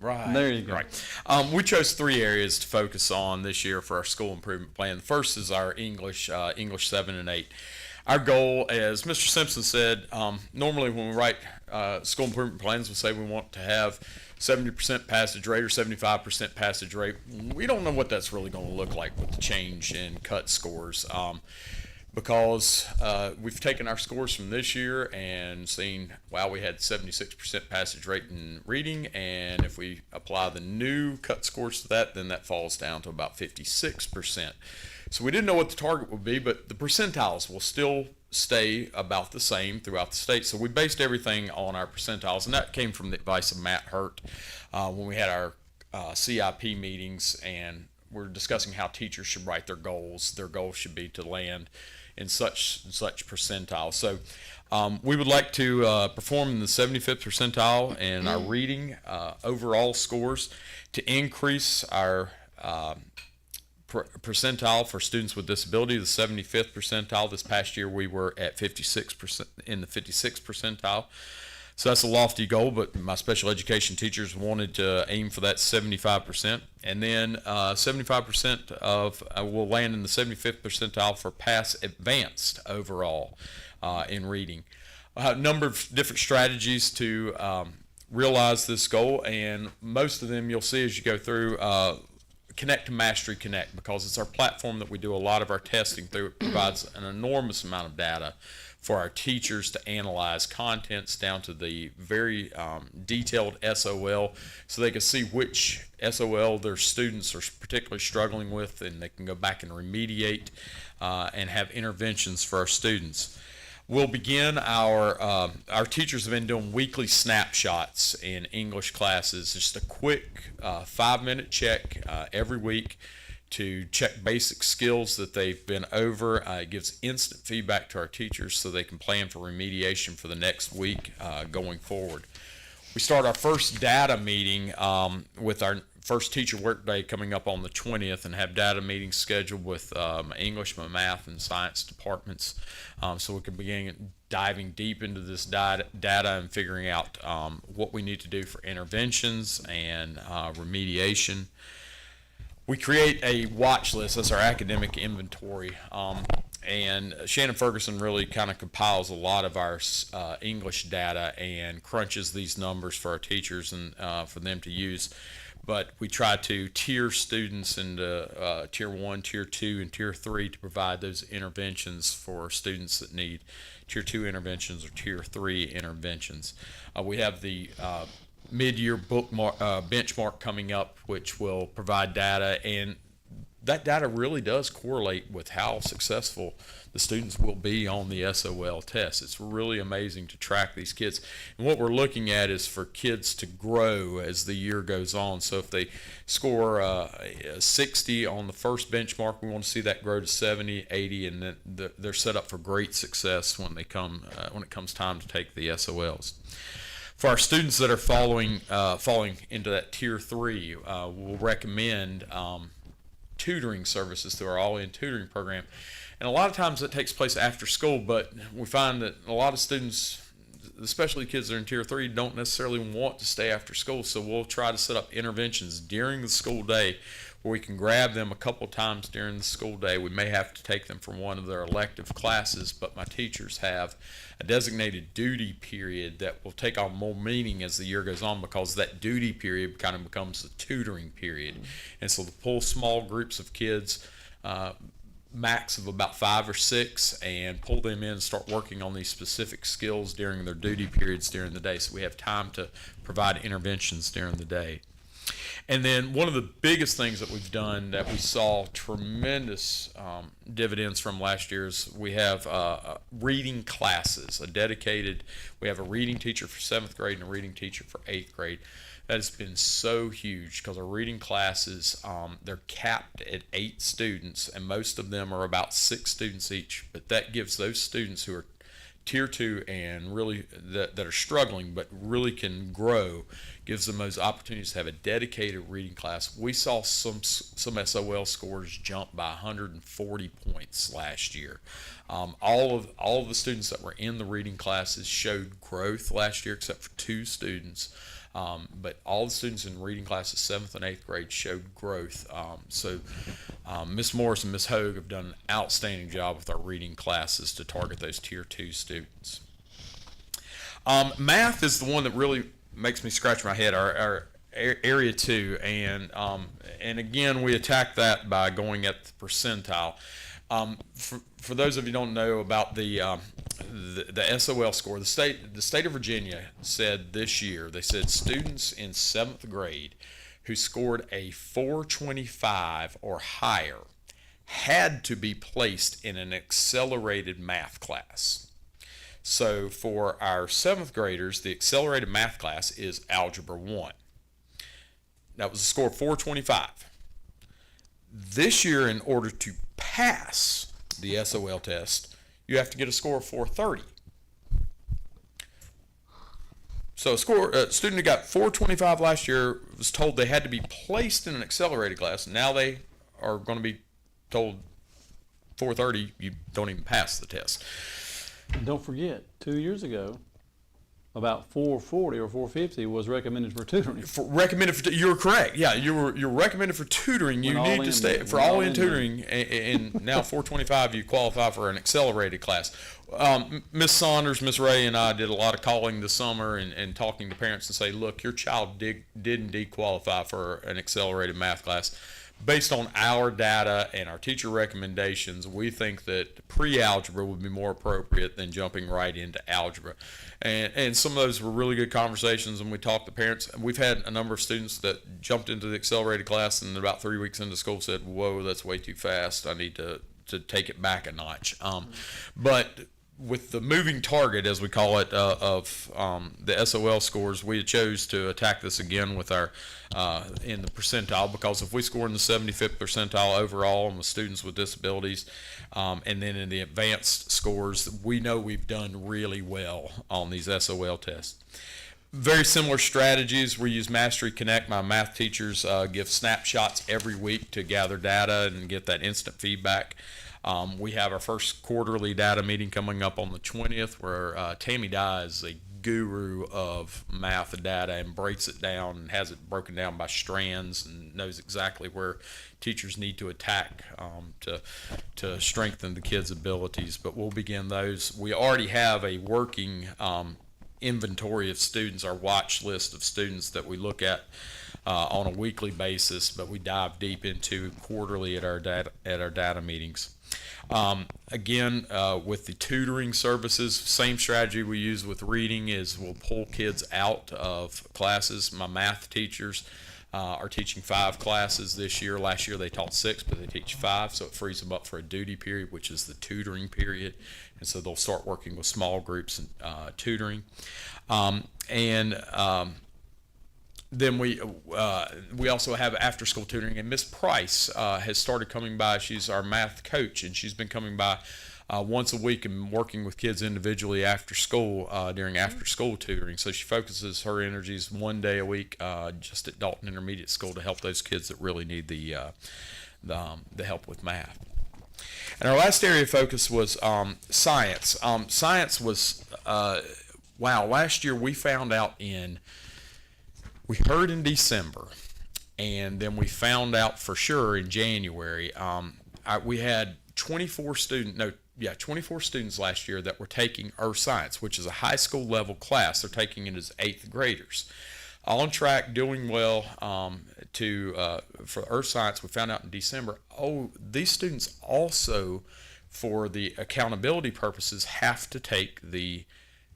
Right.
There you go.
Right. We chose 3 areas to focus on this year for our school improvement plan. The first is our English 7 and 8. Our goal, as Mr. Simpson said, normally when we write school improvement plans, we say we want to have 70% passage rate or 75% passage rate. We don't know what that's really going to look like with the change in cut scores. because we've taken our scores from this year and seen, wow, we had 76% passage rate in reading, and if we apply the new cut scores to that, then that falls down to about 56%. So we didn't know what the target would be, but the percentiles will still stay about the same throughout the state. So we based everything on our percentiles, and that came from the advice of Matt Hurt when we had our CIP meetings, and we're discussing how teachers should write their goals. Their goals should be to land in such percentile. So we would like to perform in the 75th percentile in our reading overall scores to increase our percentile for students with disability, the 75th percentile. This past year we were at 56%, in the 56th percentile. So that's a lofty goal, but my special education teachers wanted to aim for that 75%. And then 75% of will land in the 75th percentile for pass advanced overall in reading. A number of different strategies to realize this goal, and most of them you'll see as you go through Connect to Mastery Connect, because it's our platform that we do a lot of our testing through. It provides an enormous amount of data for our teachers to analyze contents down to the very detailed SOL, so they can see which SOL their students are particularly struggling with, and they can go back and remediate and have interventions for our students. We'll begin our teachers have been doing weekly snapshots in English classes, just a quick 5-minute check every week to check basic skills that they've been over. It gives instant feedback to our teachers so they can plan for remediation for the next week going forward. We start our first data meeting with our first teacher workday coming up on the 20th, and have data meetings scheduled with my English, my math, and science departments, so we can begin diving deep into this data and figuring out what we need to do for interventions and remediation. We create a watch list. That's our academic inventory. And Shannon Ferguson really kind of compiles a lot of our English data and crunches these numbers for our teachers and for them to use. But we try to tier students into tier 1, tier 2, and tier 3 to provide those interventions for students that need tier 2 interventions or tier 3 interventions. We have the mid-year benchmark coming up, which will provide data, and that data really does correlate with how successful the students will be on the SOL test. It's really amazing to track these kids, and what we're looking at is for kids to grow as the year goes on. So if they score 60 on the first benchmark, we want to see that grow to 70, 80, and then they're set up for great success when it comes time to take the SOLs. For our students that are falling into that tier 3, we'll recommend tutoring services through our all-in tutoring program. And a lot of times that takes place after school, but we find that a lot of students, especially kids that are in tier 3, don't necessarily want to stay after school. So we'll try to set up interventions during the school day where we can grab them a couple times during the school day. We may have to take them from one of their elective classes, but my teachers have a designated duty period that will take on more meaning as the year goes on, because that duty period kind of becomes the tutoring period. And so to pull small groups of kids, max of about 5 or 6, and pull them in and start working on these specific skills during their duty periods during the day, so we have time to provide interventions during the day. And then one of the biggest things that we've done that we saw tremendous dividends from last year is we have reading classes, we have a reading teacher for 7th grade and a reading teacher for 8th grade. That has been so huge, because our reading classes, they're capped at 8 students, and most of them are about 6 students each. But that gives those students who are tier 2 and really that are struggling but really can grow, gives them those opportunities to have a dedicated reading class. We saw some SOL scores jump by 140 points last year. All of the students that were in the reading classes showed growth last year, except for 2 students. But all the students in reading classes 7th and 8th grade showed growth. So Ms. Morris and Ms. Hogue have done an outstanding job with our reading classes to target those tier 2 students. Math is the one that really makes me scratch my head, our area 2, and again we attack that by going at the percentile. For those of you who don't know about the SOL score, the state of Virginia said this year, they said students in 7th grade who scored a 425 or higher had to be placed in an accelerated math class. So for our 7th graders, the accelerated math class is Algebra 1. That was a score of 425. This year, in order to pass the SOL test, you have to get a score of 430. So a student who got 425 last year was told they had to be placed in an accelerated class. Now they are going to be told 430, you don't even pass the test.
And don't forget, 2 years ago, about 440 or 450 was recommended for tutoring.
You're correct. Yeah, you're recommended for tutoring. You need to stay for all-in tutoring, and now 425 you qualify for an accelerated class. Miss Saunders, Miss Ray, and I did a lot of calling this summer and talking to parents and say, look, your child did indeed qualify for an accelerated math class. Based on our data and our teacher recommendations, we think that pre-algebra would be more appropriate than jumping right into algebra. And some of those were really good conversations, and we talked to parents. We've had a number of students that jumped into the accelerated class and about 3 weeks into school said, whoa, that's way too fast. I need to take it back a notch. But with the moving target, as we call it, of the SOL scores, we chose to attack this again with our in the percentile, because if we score in the 75th percentile overall and with students with disabilities, and then in the advanced scores, we know we've done really well on these SOL tests. Very similar strategies. We use Mastery Connect. My math teachers give snapshots every week to gather data and get that instant feedback. We have our first quarterly data meeting coming up on the 20th, where Tammy Dye is a guru of math data and breaks it down and has it broken down by strands and knows exactly where teachers need to attack to strengthen the kids' abilities. But we'll begin those. We already have a working inventory of students, our watch list of students that we look at on a weekly basis, but we dive deep into quarterly at our data meetings. Again, with the tutoring services, same strategy we use with reading is we'll pull kids out of classes. My math teachers are teaching 5 classes this year. Last year they taught 6, but they teach 5, so it frees them up for a duty period, which is the tutoring period. And so they'll start working with small groups and tutoring. Then we also have after school tutoring, and Miss Price has started coming by. She's our math coach, and she's been coming by once a week and working with kids individually after school during after school tutoring. So she focuses her energies 1 day a week just at Dalton Intermediate School to help those kids that really need the help with math. And our last area of focus was science. Science was last year we found out we heard in December, and then we found out for sure in January. We had 24 students last year that were taking Earth Science, which is a high school level class. They're taking it as 8th graders. On track, doing well for Earth Science. We found out in December, these students also, for the accountability purposes, have to take the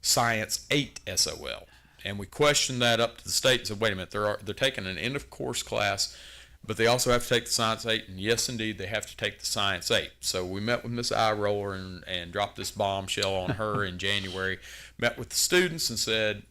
Science 8 SOL. And we questioned that up to the state and said, wait a minute, they're taking an end of course class, but they also have to take the Science 8, and yes, indeed, they have to take the Science 8. So we met with Miss Eye Roller and dropped this bombshell on her in January, met with the students and said,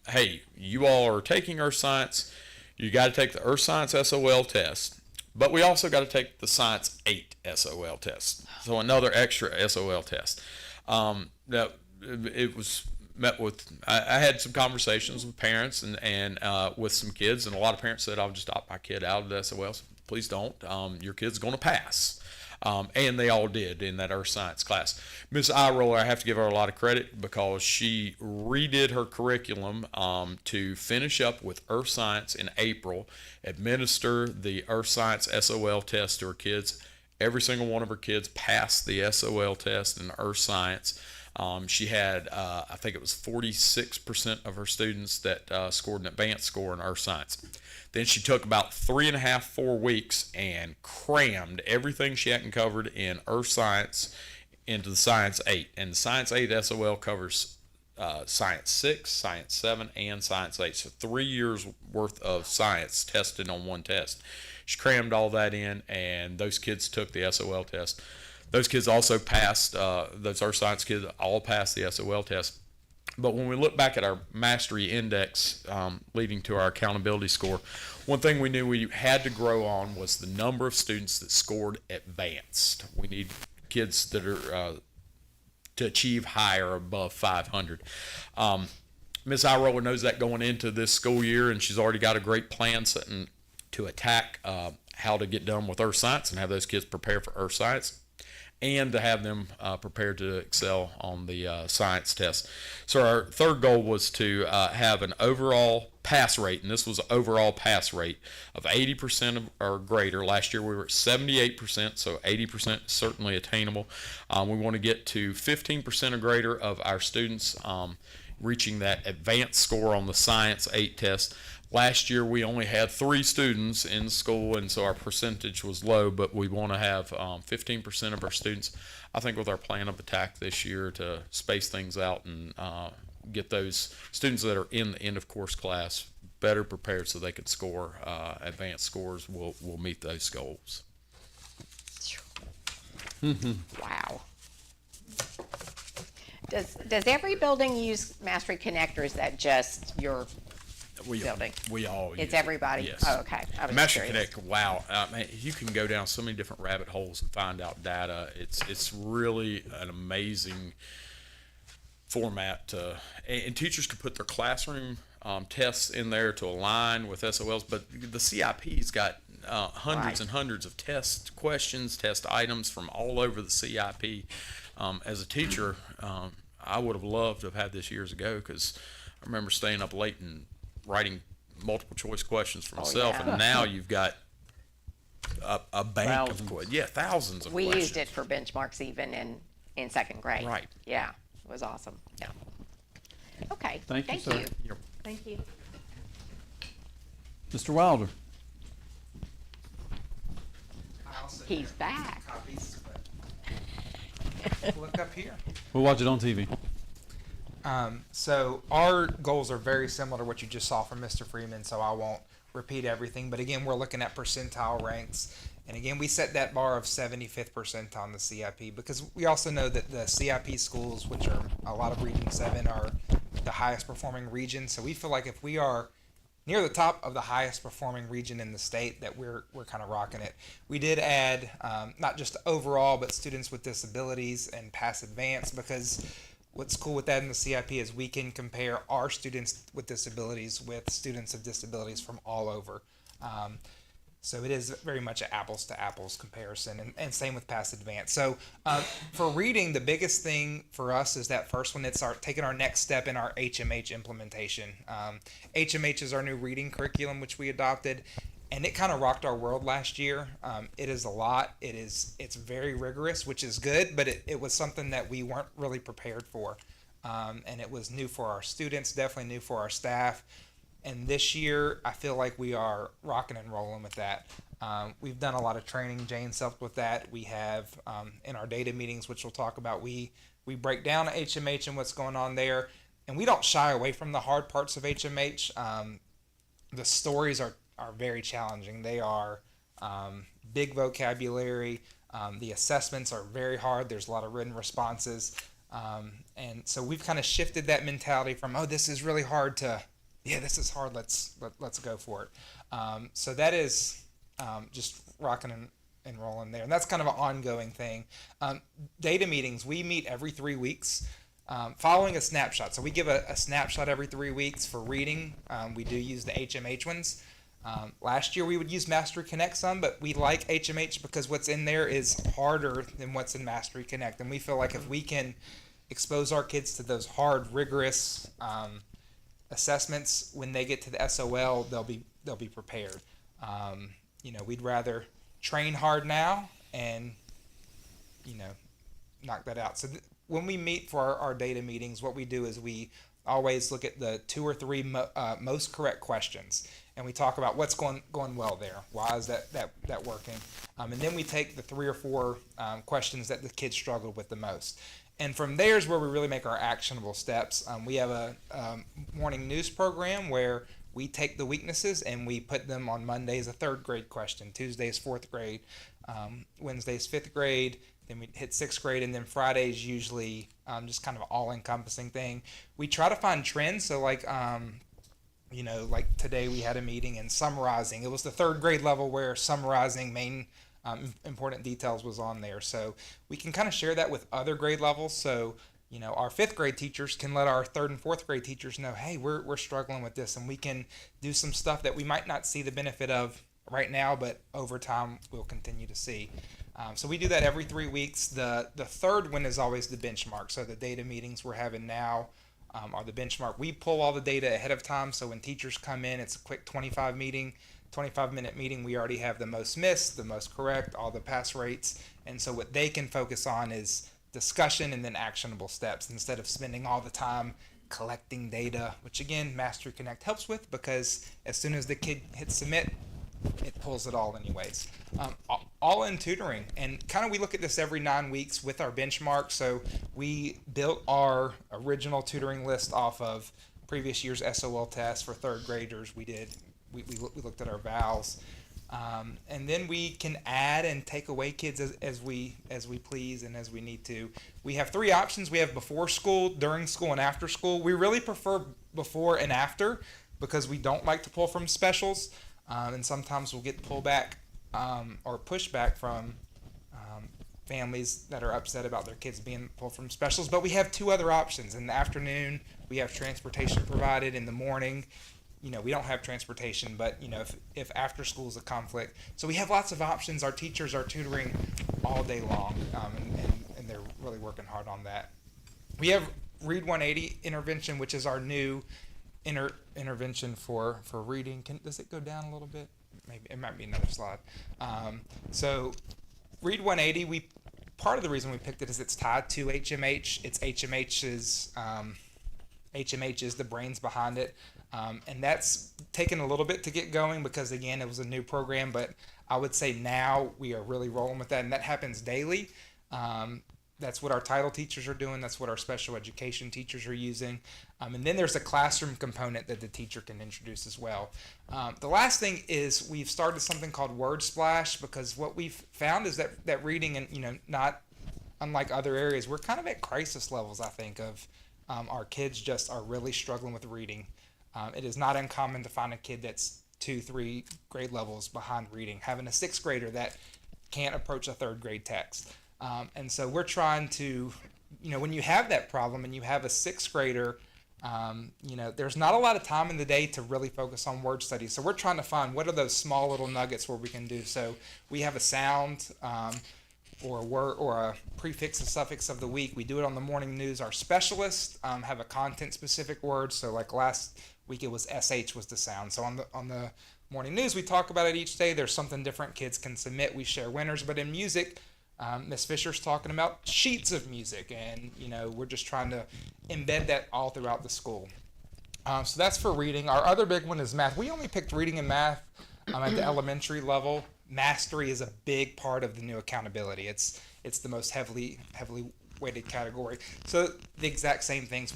hey, you all are taking Earth Science, you got to take the Earth Science SOL test, but we also got to take the Science 8 SOL test, so another extra SOL test. It was met with, I had some conversations with parents and with some kids, and a lot of parents said, I'll just opt my kid out of the SOL. Please don't. Your kid's going to pass. And they all did in that Earth Science class. Ms. Eyeroller, I have to give her a lot of credit because she redid her curriculum to finish up with Earth Science in April, administer the Earth Science SOL test to her kids. Every single one of her kids passed the SOL test in Earth Science. She had, I think it was 46% of her students that scored an advanced score in earth science. Then she took about 3.5, 4 weeks and crammed everything she hadn't covered in earth science into the Science 8. And the Science 8 SOL covers Science 6, Science 7, and Science 8. So 3 years worth of science tested on one test. She crammed all that in, and those kids took the SOL test. Those kids also passed, those earth science kids all passed the SOL test. But when we look back at our mastery index leading to our accountability score, one thing we knew we had to grow on was the number of students that scored advanced. We need kids that are to achieve higher above 500. Ms. Irola knows that going into this school year, and she's already got a great plan setting to attack how to get done with earth science and have those kids prepare for earth science, and to have them prepared to excel on the science test. So our third goal was to have an overall pass rate, and this was an overall pass rate of 80% or greater. Last year we were at 78%, so 80% is certainly attainable. We want to get to 15% or greater of our students reaching that advanced score on the Science 8 test. Last year we only had 3 students in school, and so our percentage was low, but we want to have 15% of our students, I think, with our plan of attack this year to space things out and get those students that are in the end of course class better prepared so they can score advanced scores. We'll meet those goals.
Wow. Does every building use Mastery Connect, or is that just your building?
We all use
It's
it.
everybody?
Yes.
Oh, okay. I was
Mastery
curious.
Connect, wow. Man, you can go down so many different rabbit holes and find out data. It's really an amazing format and teachers can put their classroom tests in there to align with SOLs, but the CIP's got hundreds and hundreds of test questions, test items from all over the CIP. As a teacher, I would have loved to have had this years ago, because I remember staying up late and writing multiple choice questions for myself, and now you've got a bank of questions. Thousands of
We
questions.
used it for benchmarks even in second grade.
Right.
Yeah, it was awesome. Yeah. Okay.
Thank you, sir.
Thank you.
Mr. Wilder.
He's back.
Look up here.
We'll watch it on TV.
So our goals are very similar to what you just saw from Mr. Freeman, so I won't repeat everything. But again, we're looking at percentile ranks. And again, we set that bar of 75th percent on the CIP, because we also know that the CIP schools, which are a lot of Region 7, are the highest performing region. So we feel like if we are near the top of the highest performing region in the state, that we're kind of rocking it. We did add not just overall, but students with disabilities and pass advanced, because what's cool with that in the CIP is we can compare our students with disabilities with students of disabilities from all over. So it is very much an apples to apples comparison, and same with Pass Advanced. So for reading, the biggest thing for us is that first one. It's taking our next step in our HMH implementation. HMH is our new reading curriculum, which we adopted, and it kind of rocked our world last year. It is a lot. It's very rigorous, which is good, but it was something that we weren't really prepared for, and it was new for our students, definitely new for our staff. And this year, I feel like we are rocking and rolling with that. We've done a lot of training. Jane's helped with that. We have in our data meetings, which we'll talk about, we break down HMH and what's going on there. And we don't shy away from the hard parts of HMH. The stories are very challenging. They are big vocabulary. The assessments are very hard. There's a lot of written responses. And so we've kind of shifted that mentality from, oh, this is really hard, to, yeah, this is hard. Let's go for it. So that is just rocking and rolling there, and that's kind of an ongoing thing. Data meetings, we meet every 3 weeks, following a snapshot. So we give a snapshot every 3 weeks for reading. We do use the HMH ones. Last year we would use Mastery Connect some, but we like HMH because what's in there is harder than what's in Mastery Connect, and we feel like if we can expose our kids to those hard, rigorous assessments, when they get to the SOL, they'll be prepared. We'd rather train hard now and knock that out. So when we meet for our data meetings, what we do is we always look at the 2 or 3 most correct questions, and we talk about what's going well there. Why is that working? And then we take the 3 or 4 questions that the kids struggled with the most. And from there is where we really make our actionable steps. We have a morning news program where we take the weaknesses and we put them on Mondays, a 3rd grade question, Tuesdays, 4th grade, Wednesdays, 5th grade, then we hit 6th grade, and then Fridays usually just kind of an all-encompassing thing. We try to find trends, so like today we had a meeting and summarizing. It was the 3rd grade level where summarizing main important details was on there. So we can kind of share that with other grade levels. So, our 5th grade teachers can let our 3rd and 4th grade teachers know, hey, we're struggling with this, and we can do some stuff that we might not see the benefit of right now, but over time we'll continue to see. So we do that every 3 weeks. The 3rd one is always the benchmark. So the data meetings we're having now are the benchmark. We pull all the data ahead of time, so when teachers come in, it's a quick 25-minute meeting. We already have the most missed, the most correct, all the pass rates, and so what they can focus on is discussion and then actionable steps instead of spending all the time collecting data, which again Mastery Connect helps with, because as soon as the kid hits submit, it pulls it all anyways. All in tutoring, and kind of we look at this every 9 weeks with our benchmark. So we built our original tutoring list off of previous year's SOL tests for 3rd graders. We looked at our vowels, and then we can add and take away kids as we please and as we need to. We have 3 options. We have before school, during school, and after school. We really prefer before and after because we don't like to pull from specials. And sometimes we'll get pullback or pushback from families that are upset about their kids being pulled from specials. But we have 2 other options. In the afternoon, we have transportation provided. In the morning, we don't have transportation, but if after school is a conflict. So we have lots of options. Our teachers are tutoring all day long, and they're really working hard on that. We have Read 180 intervention, which is our new intervention for reading. Does it go down a little bit? Maybe it might be another slide. So Read 180, part of the reason we picked it is it's tied to HMH. It's HMH is the brains behind it, and that's taken a little bit to get going because again it was a new program. But I would say now we are really rolling with that, and that happens daily. That's what our title teachers are doing. That's what our special education teachers are using. And then there's a classroom component that the teacher can introduce as well. The last thing is we've started something called Word Splash, because what we've found is that reading, and not unlike other areas, we're kind of at crisis levels, I think, of our kids just are really struggling with reading. It is not uncommon to find a kid that's 2-3 grade levels behind reading, having a 6th grader that can't approach a 3rd grade text. And so we're trying to, when you have that problem and you have a 6th grader, there's not a lot of time in the day to really focus on word studies. So we're trying to find what are those small little nuggets where we can do. So we have a sound or a word or a prefix and suffix of the week. We do it on the morning news. Our specialists have a content specific word. So like last week it was SH was the sound. So on the morning news we talk about it each day. There's something different kids can submit. We share winners. But in music, Miss Fisher's talking about sheets of music, and we're just trying to embed that all throughout the school. So that's for reading. Our other big one is math. We only picked reading and math at the elementary level. Mastery is a big part of the new accountability. It's the most heavily weighted category. So the exact same things.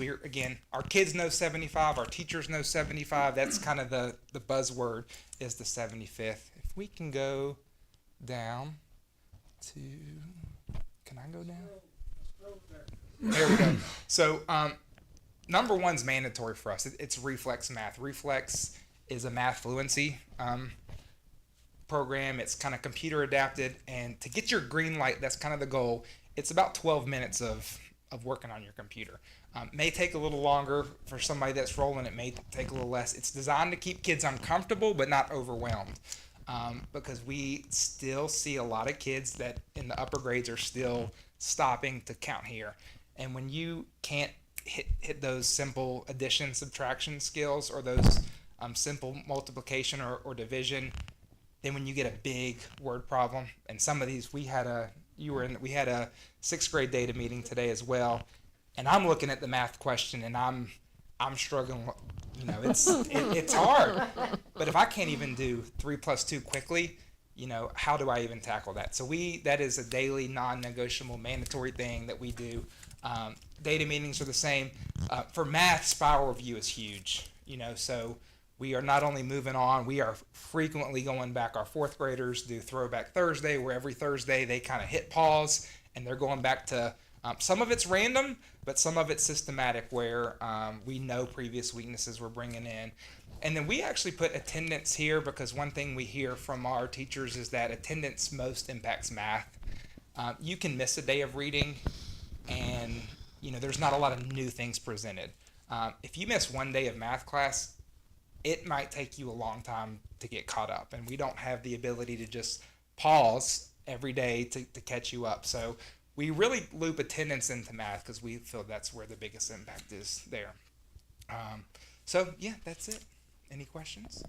Our kids know 75. Our teachers know 75. That's kind of the buzzword is the 75th. If we can go down to, can I go down? There we go. So number 1's mandatory for us. It's Reflex Math. Reflex is a math fluency program. It's kind of computer adapted, and to get your green light, that's kind of the goal. It's about 12 minutes of working on your computer. May take a little longer for somebody that's rolling. It may take a little less. It's designed to keep kids uncomfortable but not overwhelmed. Because we still see a lot of kids that in the upper grades are still stopping to count here. And when you can't hit those simple addition, subtraction skills or those simple multiplication or division, then when you get a big word problem, and some of these, we had a you were in, we had a 6th grade data meeting today as well, and I'm looking at the math question and I'm struggling. You know, it's hard. But if I can't even do 3 plus 2 quickly, you know, how do I even tackle that? So that is a daily, non-negotiable, mandatory thing that we do. Data meetings are the same. For math, spiral review is huge. You know, so we are not only moving on, we are frequently going back. Our 4th graders do Throwback Thursday, where every Thursday they kind of hit pause and they're going back to, some of it's random, but some of it's systematic, where we know previous weaknesses we're bringing in. And then we actually put attendance here, because one thing we hear from our teachers is that attendance most impacts math. You can miss a day of reading and, you know, there's not a lot of new things presented. If you miss one day of math class, it might take you a long time to get caught up, and we don't have the ability to just pause every day to catch you up. So we really loop attendance into math because we feel that's where the biggest impact is there. So yeah, that's it. Any questions?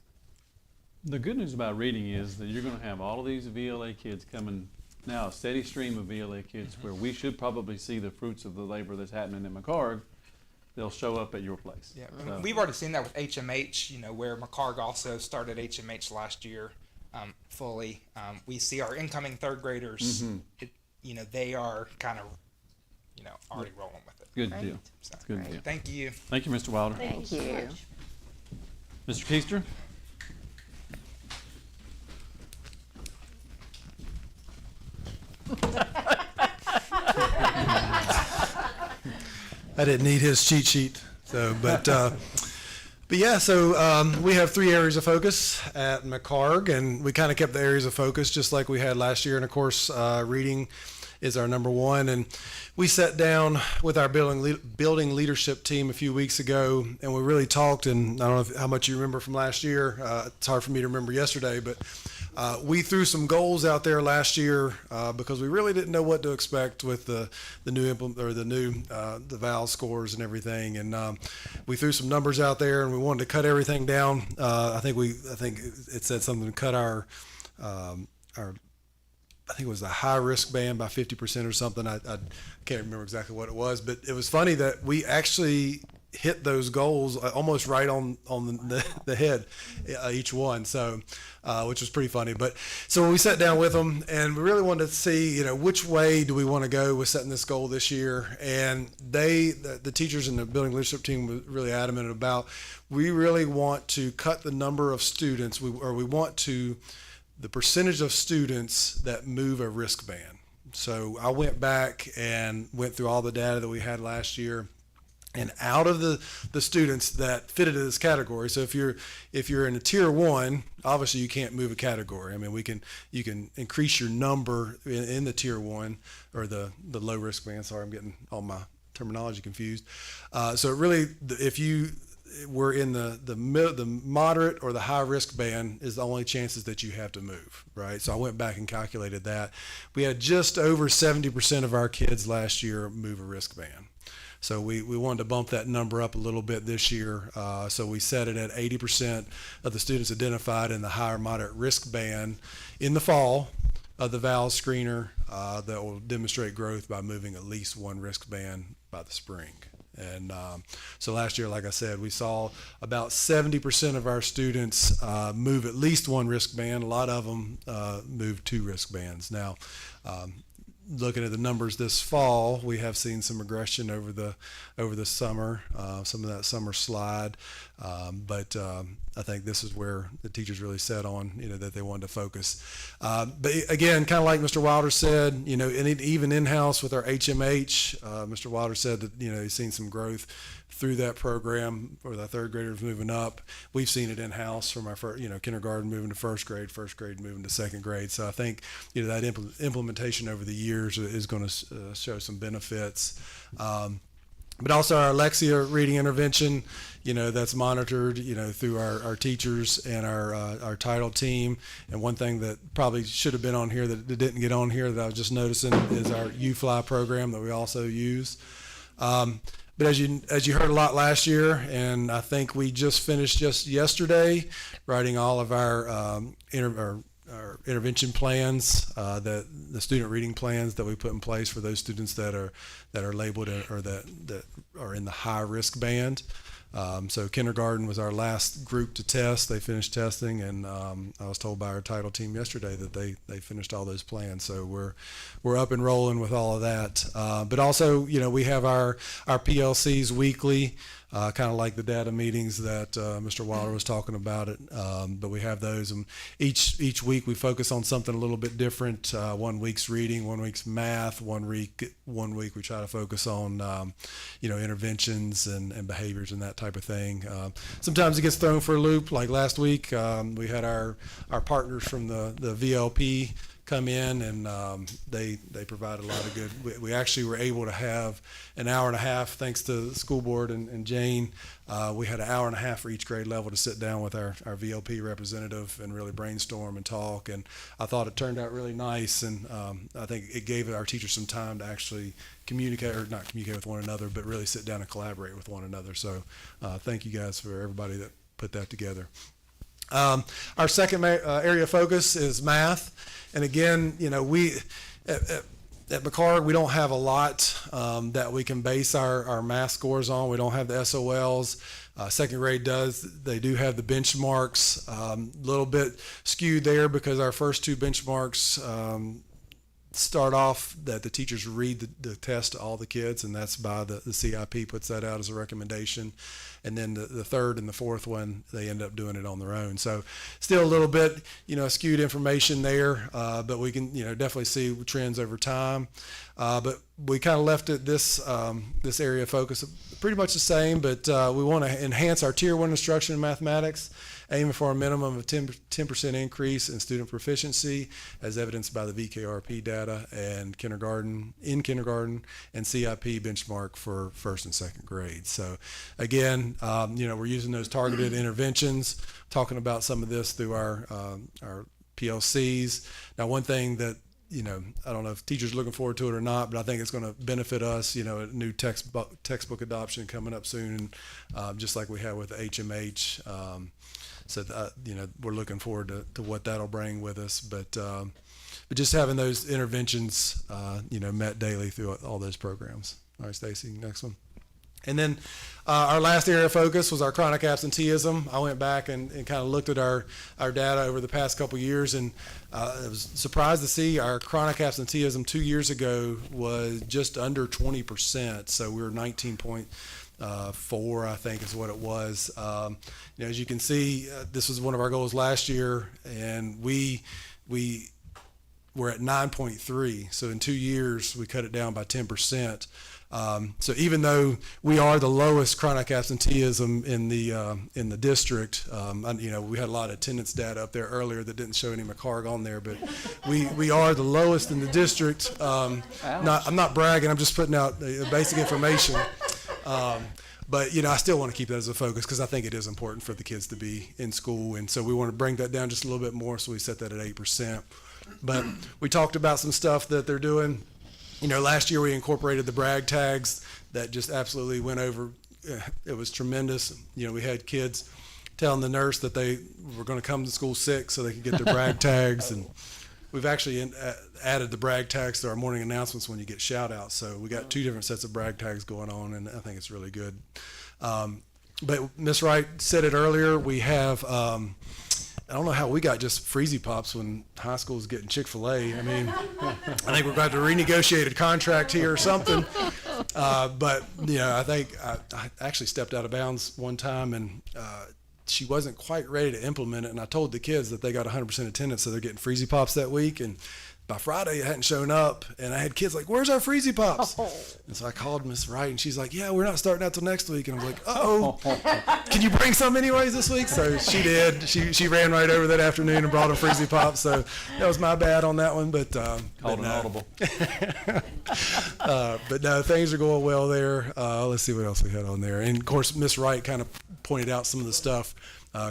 The good news about reading is that you're going to have all of these VLA kids coming now, a steady stream of VLA kids, where we should probably see the fruits of the labor that's happening in McCarg. They'll show up at your place.
Yeah,
So,
we've already seen that with HMH, you know, where McCarg also started HMH last year fully. We see our incoming 3rd graders, you know, they are kind of, you know, already rolling with it.
good
Great.
deal.
So,
Good deal.
thank you.
Thank you, Mr. Wilder.
Thank you.
Mr. Keister?
I didn't need his cheat sheet. So, but yeah, so we have 3 areas of focus at McCarg, and we kind of kept the areas of focus just like we had last year. And of course, reading is our number one. And we sat down with our building leadership team a few weeks ago, and we really talked. And I don't know how much you remember from last year. It's hard for me to remember yesterday, but we threw some goals out there last year because we really didn't know what to expect with the new the VAL scores and everything. And we threw some numbers out there, and we wanted to cut everything down. I think it said something to cut our I think it was the high risk band by 50% or something. I can't remember exactly what it was, but it was funny that we actually hit those goals almost right on the head, each one. So, which was pretty funny. But so when we sat down with them, and we really wanted to see, you know, which way do we want to go with setting this goal this year. And the teachers and the building leadership team were really adamant about, we really want to cut the number of students, we want to, the percentage of students that move a risk band. So I went back and went through all the data that we had last year. And out of the students that fitted in this category, so if you're in a tier 1, obviously you can't move a category. I mean, you can increase your number in the tier 1 or the low risk band. Sorry, I'm getting all my terminology confused. So really, if you were in the moderate or the high risk band, is the only chances that you have to move, right? So I went back and calculated that. We had just over 70% of our kids last year move a risk band. So we wanted to bump that number up a little bit this year. So we set it at 80% of the students identified in the high or moderate risk band in the fall of the VAL screener that will demonstrate growth by moving at least one risk band by the spring. And so last year, like I said, we saw about 70% of our students move at least one risk band. A lot of them move 2 risk bands. Now, looking at the numbers this fall, we have seen some regression over the summer, some of that summer slide. But I think this is where the teachers really set on, you know, that they wanted to focus. But again, kind of like Mr. Wilder said, you know, and even in-house with our HMH, Mr. Wilder said that, you know, he's seen some growth through that program, or the 3rd graders moving up. We've seen it in-house from our kindergarten moving to 1st grade moving to 2nd grade. So I think, you know, that implementation over the years is going to show some benefits. But also our Alexia reading intervention, you know, that's monitored, you know, through our teachers and our title team. And one thing that probably should have been on here that didn't get on here that I was just noticing is our UFly program that we also use. But as you heard a lot last year, and I think we just finished just yesterday writing all of our our intervention plans, the student reading plans that we put in place for those students that are labeled or that are in the high risk band. So kindergarten was our last group to test. They finished testing, and I was told by our title team yesterday that they finished all those plans. So we're up and rolling with all of that. But also, we have our PLCs weekly, kind of like the data meetings that Mr. Wilder was talking about it. But we have those, and each week we focus on something a little bit different. 1 week's reading, 1 week's math, 1 week we try to focus on interventions and behaviors and that type of thing. Sometimes it gets thrown for a loop. Like last week, we had our partners from the VLP come in, and they provide a lot of good. We actually were able to have an hour and a half, thanks to the school board and Jane. We had an hour and a half for each grade level to sit down with our VLP representative and really brainstorm and talk. And I thought it turned out really nice, and I think it gave our teachers some time to actually communicate, or not communicate with one another, but really sit down and collaborate with one another. So thank you guys for everybody that put that together. Our second area of focus is math. And again, we at McCard, we don't have a lot that we can base our math scores on. We don't have the SOLs. Second grade does. They do have the benchmarks. A little bit skewed there because our first two benchmarks start off that the teachers read the test to all the kids, and that's by the CIP puts that out as a recommendation. And then the third and the fourth one, they end up doing it on their own. So still a little bit, skewed information there, but we can, definitely see trends over time. But we kind of left it this area of focus pretty much the same, but we want to enhance our Tier 1 instruction in mathematics, aiming for a minimum of 10% increase in student proficiency, as evidenced by the VKRP data and kindergarten and CIP benchmark for first and second grade. So again, we're using those targeted interventions, talking about some of this through our PLCs. Now, one thing that I don't know if teachers are looking forward to it or not, but I think it's going to benefit us, a new textbook adoption coming up soon, just like we had with the HMH. So, we're looking forward to what that'll bring with us. But just having those interventions, met daily through all those programs. All right, Stacy, next one. And then our last area of focus was our chronic absenteeism. I went back and kind of looked at our data over the past couple of years, and I was surprised to see our chronic absenteeism 2 years ago was just under 20%. So we were 19.4, I think is what it was. As you can see, this was one of our goals last year, and we were at 9.3. So in 2 years, we cut it down by 10%. So even though we are the lowest chronic absenteeism in the district, we had a lot of attendance data up there earlier that didn't show any McCarg on there, but we are the lowest in the district. I'm not bragging, I'm just putting out basic information. But I still want to keep that as a focus because I think it is important for the kids to be in school, and so we want to bring that down just a little bit more. So we set that at 8%. But we talked about some stuff that they're doing. Last year we incorporated the brag tags that just absolutely went over. It was tremendous. We had kids telling the nurse that they were going to come to school sick so they could get their brag tags, and we've actually added the brag tags to our morning announcements when you get shout outs. So we got 2 different sets of brag tags going on, and I think it's really good. But Miss Wright said it earlier, we have I don't know how we got just Freezy Pops when high school was getting Chick-fil-A. I mean, I think we're going to renegotiate a contract here or something. But I think I actually stepped out of bounds one time, and she wasn't quite ready to implement it. And I told the kids that they got 100% attendance, so they're getting Freezy Pops that week. And by Friday, it hadn't shown up, and I had kids like, "Where's our Freezy Pops?" And so I called Miss Wright, and she's like, "Yeah, we're not starting out till next week." And I was like, "Uh-oh, can you bring some anyways this week?" So she did. She ran right over that afternoon and brought them Freezy Pops. So that was my bad on that one, but
Called an audible.
But no, things are going well there. Let's see what else we had on there. And of course, Miss Wright kind of pointed out some of the stuff.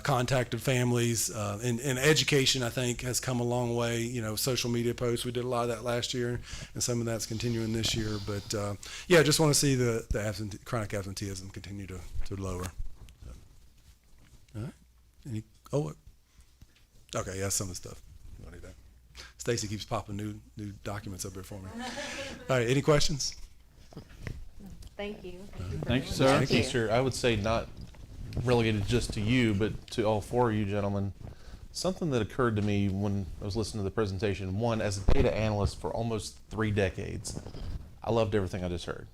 Contacted families, and education, I think, has come a long way. Social media posts, we did a lot of that last year, and some of that's continuing this year. But I just want to see the chronic absenteeism continue to lower. All right. Okay, yeah, some of the stuff. Stacy keeps popping new documents up there for me. All right, any questions?
Thank you.
Thank you, sir.
Thank you, sir. I would say not relegated just to you, but to all four of you gentlemen. Something that occurred to me when I was listening to the presentation. One, as a data analyst for almost 3 decades, I loved everything I just heard.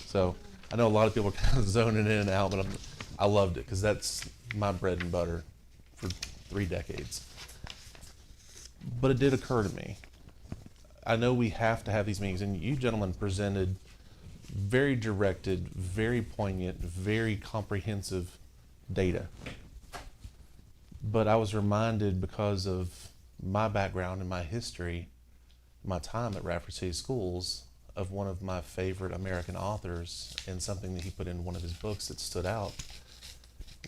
So I know a lot of people are kind of zoning in and out, but I loved it because that's my bread and butter for 3 decades. But it did occur to me. I know we have to have these meetings, and you gentlemen presented very directed, very poignant, very comprehensive data. But I was reminded, because of my background and my history, my time at Radford City Schools, of one of my favorite American authors and something that he put in one of his books that stood out.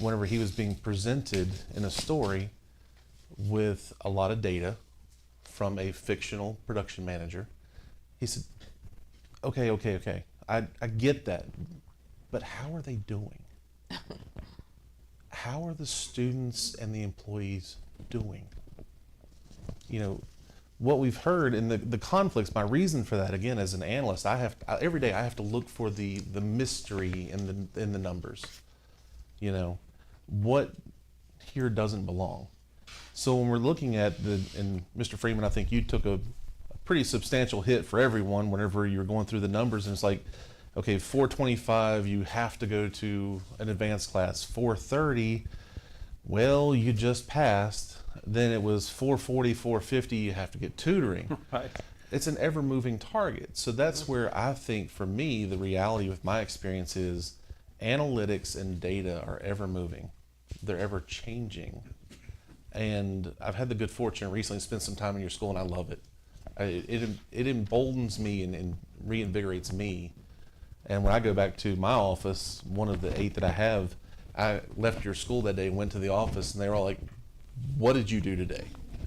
Whenever he was being presented in a story with a lot of data from a fictional production manager, he said, okay, I get that, but how are they doing? How are the students and the employees doing? You know, what we've heard in the conflicts, my reason for that, again, as an analyst, every day I have to look for the mystery in the numbers. You know, what here doesn't belong. So when we're looking at and Mr. Freeman, I think you took a pretty substantial hit for everyone whenever you're going through the numbers, and it's like, okay, 425, you have to go to an advanced class. 430, well, you just passed. Then it was 440, 450, you have to get tutoring.
Right.
It's an ever-moving target. So that's where I think, for me, the reality with my experience is analytics and data are ever-moving. They're ever-changing. And I've had the good fortune recently to spend some time in your school, and I love it. It emboldens me and reinvigorates me. And when I go back to my office, one of the 8 that I have, I left your school that day and went to the office, and they were all like, what did you do today?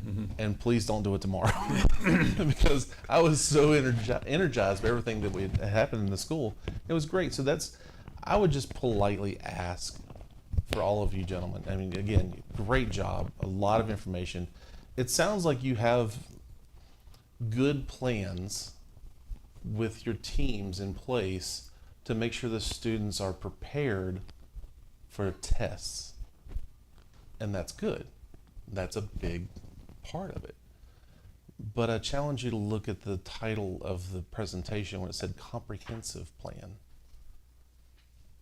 Mm-hmm. And please don't do it tomorrow. Because I was so energized by everything that had happened in the school. It was great. So I would just politely ask for all of you gentlemen. I mean, again, great job, a lot of information. It sounds like you have good plans with your teams in place to make sure the students are prepared for tests. And that's good. That's a big part of it. But I challenge you to look at the title of the presentation when it said comprehensive plan.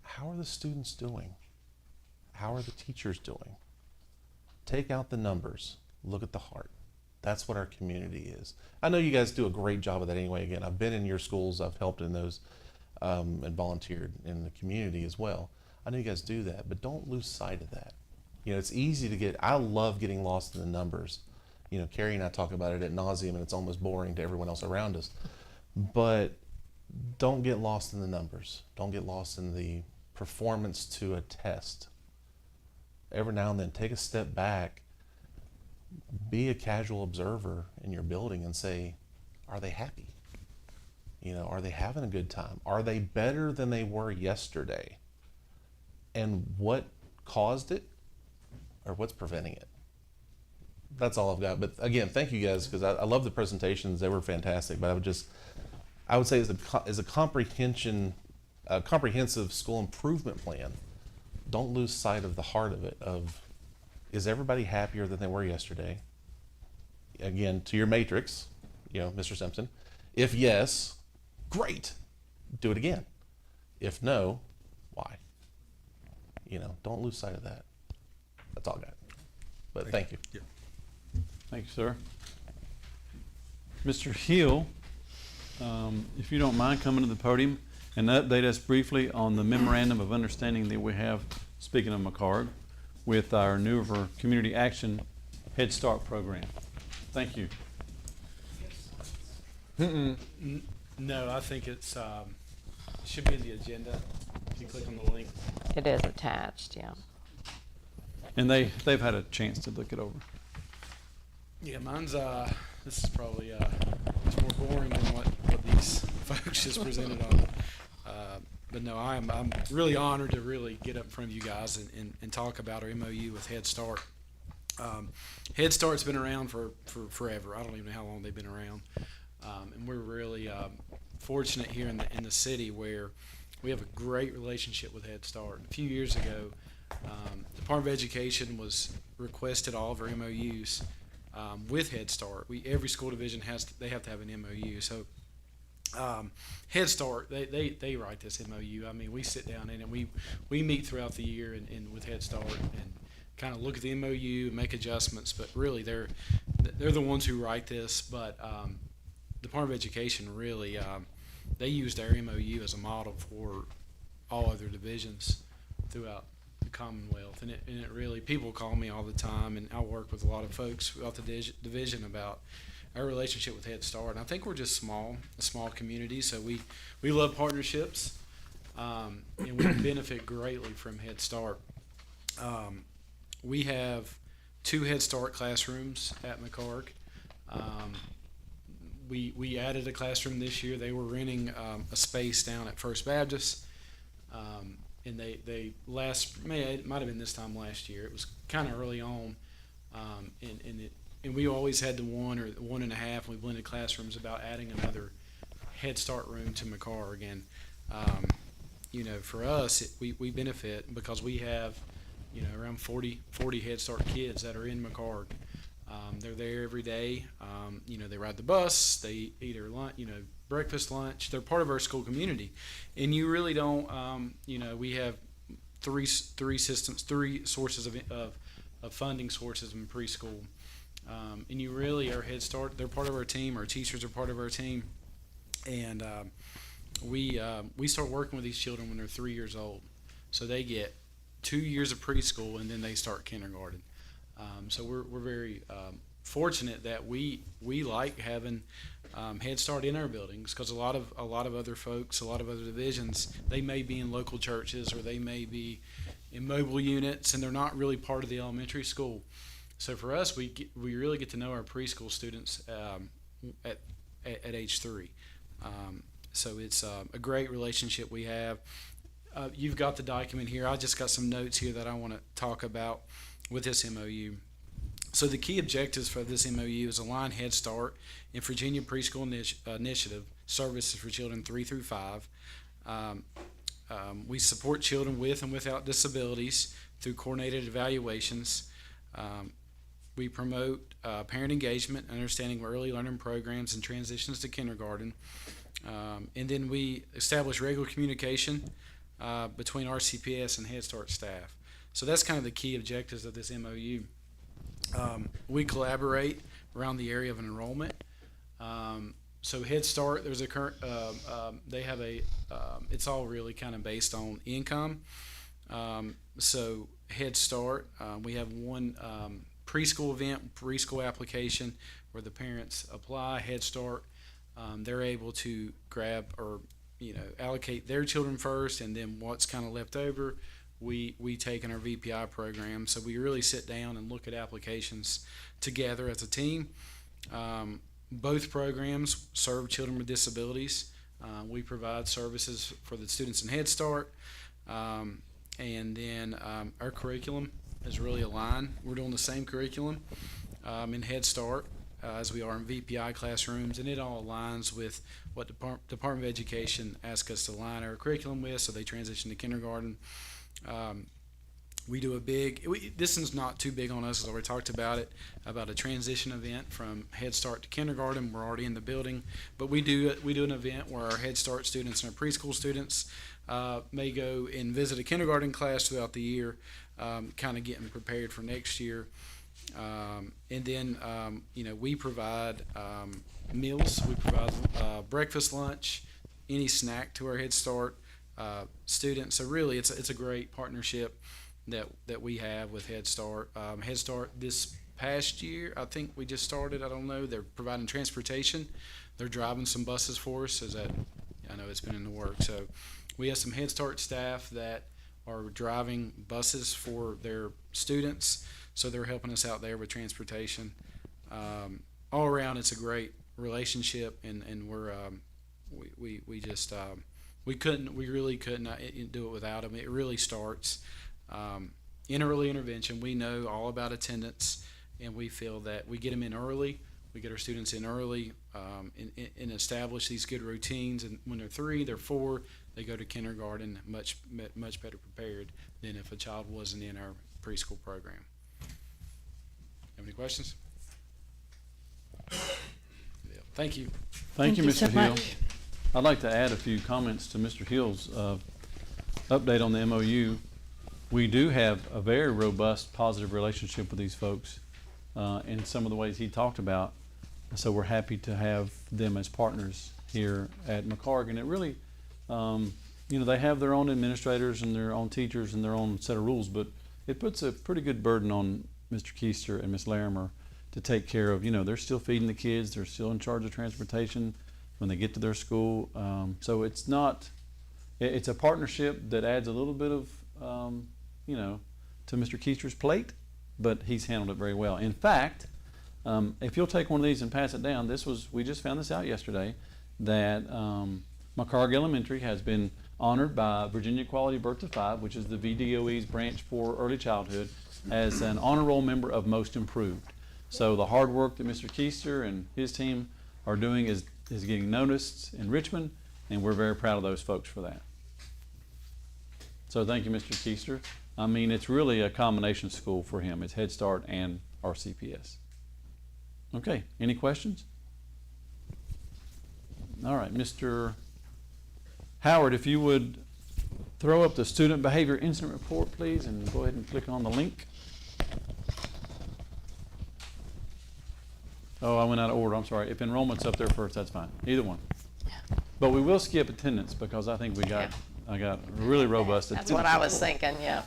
How are the students doing? How are the teachers doing? Take out the numbers, look at the heart. That's what our community is. I know you guys do a great job of that anyway. Again, I've been in your schools, I've helped in those, and volunteered in the community as well. I know you guys do that, but don't lose sight of that. You know, it's easy to I love getting lost in the numbers. You know, Carrie and I talk about it ad nauseum, and it's almost boring to everyone else around us. But don't get lost in the numbers. Don't get lost in the performance to a test. Every now and then, take a step back, be a casual observer in your building and say, are they happy? You know, are they having a good time? Are they better than they were yesterday? And what caused it, or what's preventing it? That's all I've got. But again, thank you guys, because I love the presentations. They were fantastic. But I would say as a comprehensive school improvement plan, don't lose sight of the heart of it, is everybody happier than they were yesterday? Again, to your matrix, you know, Mr. Simpson. If yes, great, do it again. If no, why? You know, don't lose sight of that. That's all I got. But thank you.
Yeah.
Thank you, sir. Mr. Hill, if you don't mind coming to the podium and update us briefly on the memorandum of understanding that we have, speaking of McCard, with our newer Community Action Head Start program. Thank you.
No, I think it should be in the agenda. If you click on the link.
It is attached, yeah.
And they've had a chance to look it over.
Yeah, mine's this is probably it's more boring than what these folks just presented on. But no, I'm really honored to really get up in front of you guys and talk about our MOU with Head Start. Head Start's been around for forever. I don't even know how long they've been around, and we're really fortunate here in the city where we have a great relationship with Head Start. A few years ago, the Department of Education was requested all of our MOUs with Head Start. Every school division have to have an MOU. So Head Start, they write this MOU. I mean, we sit down in it. We meet throughout the year and with Head Start and kind of look at the MOU and make adjustments. But really, they're the ones who write this. But Department of Education really they used our MOU as a model for all other divisions throughout the Commonwealth, and it really, people call me all the time, and I work with a lot of folks throughout the division about our relationship with Head Start. And I think we're just a small community, so we love partnerships, and we benefit greatly from Head Start. We have 2 Head Start classrooms at McCarg. We added a classroom this year. They were renting a space down at First Baptist, and it might have been this time last year. It was kind of early on, and we always had the 1 or 1.5. We blended classrooms about adding another Head Start room to McCarg, and for us, we benefit because we have around 40 Head Start kids that are in McCarg. They're there every day. They ride the bus. They eat their lunch, breakfast, lunch. They're part of our school community, and you really don't. We have three sources of funding sources in preschool, and you really are Head Start. They're part of our team. Our teachers are part of our team, and we start working with these children when they're 3 years old, so they get 2 years of preschool and then they start kindergarten. So we're very fortunate that we like having Head Start in our buildings, because a lot of other folks, a lot of other divisions, they may be in local churches or they may be in mobile units, and they're not really part of the elementary school. So for us, we really get to know our preschool students at age 3. So it's a great relationship we have. You've got the document here. I just got some notes here that I want to talk about with this MOU. So the key objectives for this MOU is align Head Start and Virginia Preschool Initiative services for children 3 through 5. We support children with and without disabilities through coordinated evaluations. We promote parent engagement, understanding early learning programs and transitions to kindergarten. And then we establish regular communication between RCPS and Head Start staff. So that's kind of the key objectives of this MOU. We collaborate around the area of enrollment. So Head Start, there's a current, they have it's all really kind of based on income. So Head Start, we have one preschool event, preschool application where the parents apply. Head Start, they're able to grab or allocate their children first, and then what's kind of left over, we take in our VPI program. So we really sit down and look at applications together as a team. Both programs serve children with disabilities. We provide services for the students in Head Start, and then our curriculum is really aligned. We're doing the same curriculum in Head Start as we are in VPI classrooms, and it all aligns with what Department of Education asks us to align our curriculum with, so they transition to kindergarten. We do this one's not too big on us, as I already talked about it, about a transition event from Head Start to kindergarten. We're already in the building, but we do an event where our Head Start students and our preschool students may go and visit a kindergarten class throughout the year, kind of getting prepared for next year. And then, we provide meals. We provide breakfast, lunch, any snack to our Head Start students. So really, it's a great partnership that we have with Head Start. Head Start this past year, I think we just started. I don't know. They're providing transportation. They're driving some buses for us. I know it's been in the works. So we have some Head Start staff that are driving buses for their students. So they're helping us out there with transportation. All around, it's a great relationship, and we're we really couldn't do it without them. It really starts in early intervention, we know all about attendance, and we feel that we get them in early. We get our students in early and establish these good routines. And when they're 3, they're 4, they go to kindergarten much better prepared than if a child wasn't in our preschool program. Have any questions? Yeah. Thank you.
Thank you,
you
Mr.
so
Hill.
much.
I'd like to add a few comments to Mr. Hill's update on the MOU. We do have a very robust, positive relationship with these folks in some of the ways he talked about. So we're happy to have them as partners here at McCarg. And it really, they have their own administrators and their own teachers and their own set of rules, but it puts a pretty good burden on Mr. Keister and Ms. Larimer to take care of, they're still feeding the kids, they're still in charge of transportation when they get to their school. So it's a partnership that adds a little bit of, to Mr. Keister's plate, but he's handled it very well. In fact, if you'll take one of these and pass it down, we just found this out yesterday, that McCarg Elementary has been honored by Virginia Quality Birth to 5, which is the VDOE's branch for early childhood, as an honor roll member of Most Improved. So the hard work that Mr. Keister and his team are doing is getting noticed in Richmond, and we're very proud of those folks for that. So thank you, Mr. Keister. I mean, it's really a combination school for him. It's Head Start and RCPS. Okay, any questions? All right, Mr. Howard, if you would throw up the student behavior incident report, please, and go ahead and click on the link. Oh, I went out of order. I'm sorry. If enrollment's up there first, that's fine. Either one. But we will skip attendance because I think I got really robust attendance.
That's what I was thinking, yeah.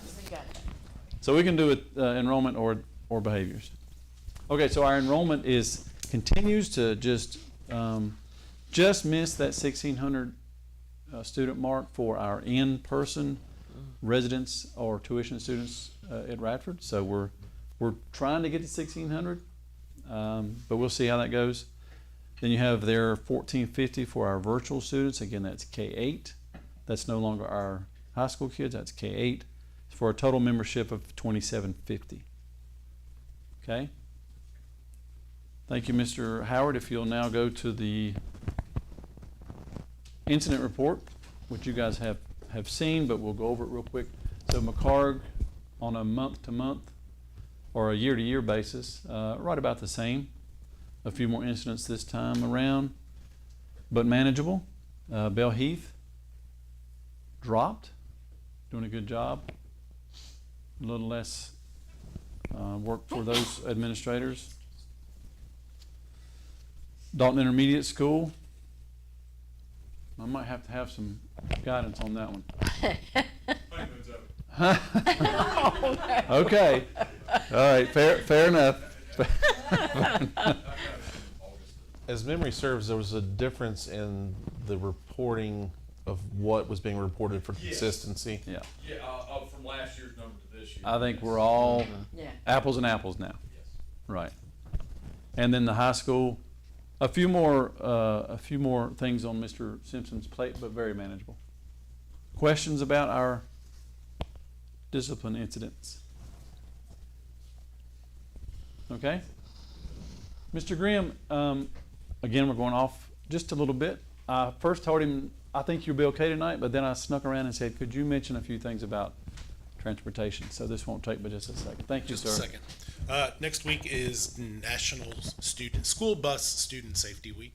So we can do it enrollment or behaviors. Okay, so our enrollment continues to just miss that 1,600 student mark for our in-person residents or tuition students at Radford. So we're trying to get to 1,600, but we'll see how that goes. Then you have there 1,450 for our virtual students. Again, that's K-8. That's no longer our high school kids. That's K-8 for a total membership of 2,750. Okay. Thank you, Mr. Howard. If you'll now go to the incident report, which you guys have seen, but we'll go over it real quick. So McCarg, on a month-to-month or a year-to-year basis, right about the same. A few more incidents this time around, but manageable. Bell Heath dropped, doing a good job. A little less work for those administrators. Dalton Intermediate School, I might have to have some guidance on that one. Okay. All right. Fair enough.
As memory serves, there was a difference in the reporting of what was being reported for consistency.
Yeah.
Yeah, from last year's number to this year.
I think we're all
Yeah.
apples and apples now.
Yes.
Right. And then the high school, a few more things on Mr. Simpson's plate, but very manageable. Questions about our discipline incidents? Okay. Mr. Grimm, again, we're going off just a little bit. I first told him, I think you'll be okay tonight, but then I snuck around and said, could you mention a few things about transportation? So this won't take but just a second. Thank you, sir.
Just a second. Next week is National School Bus Student Safety Week.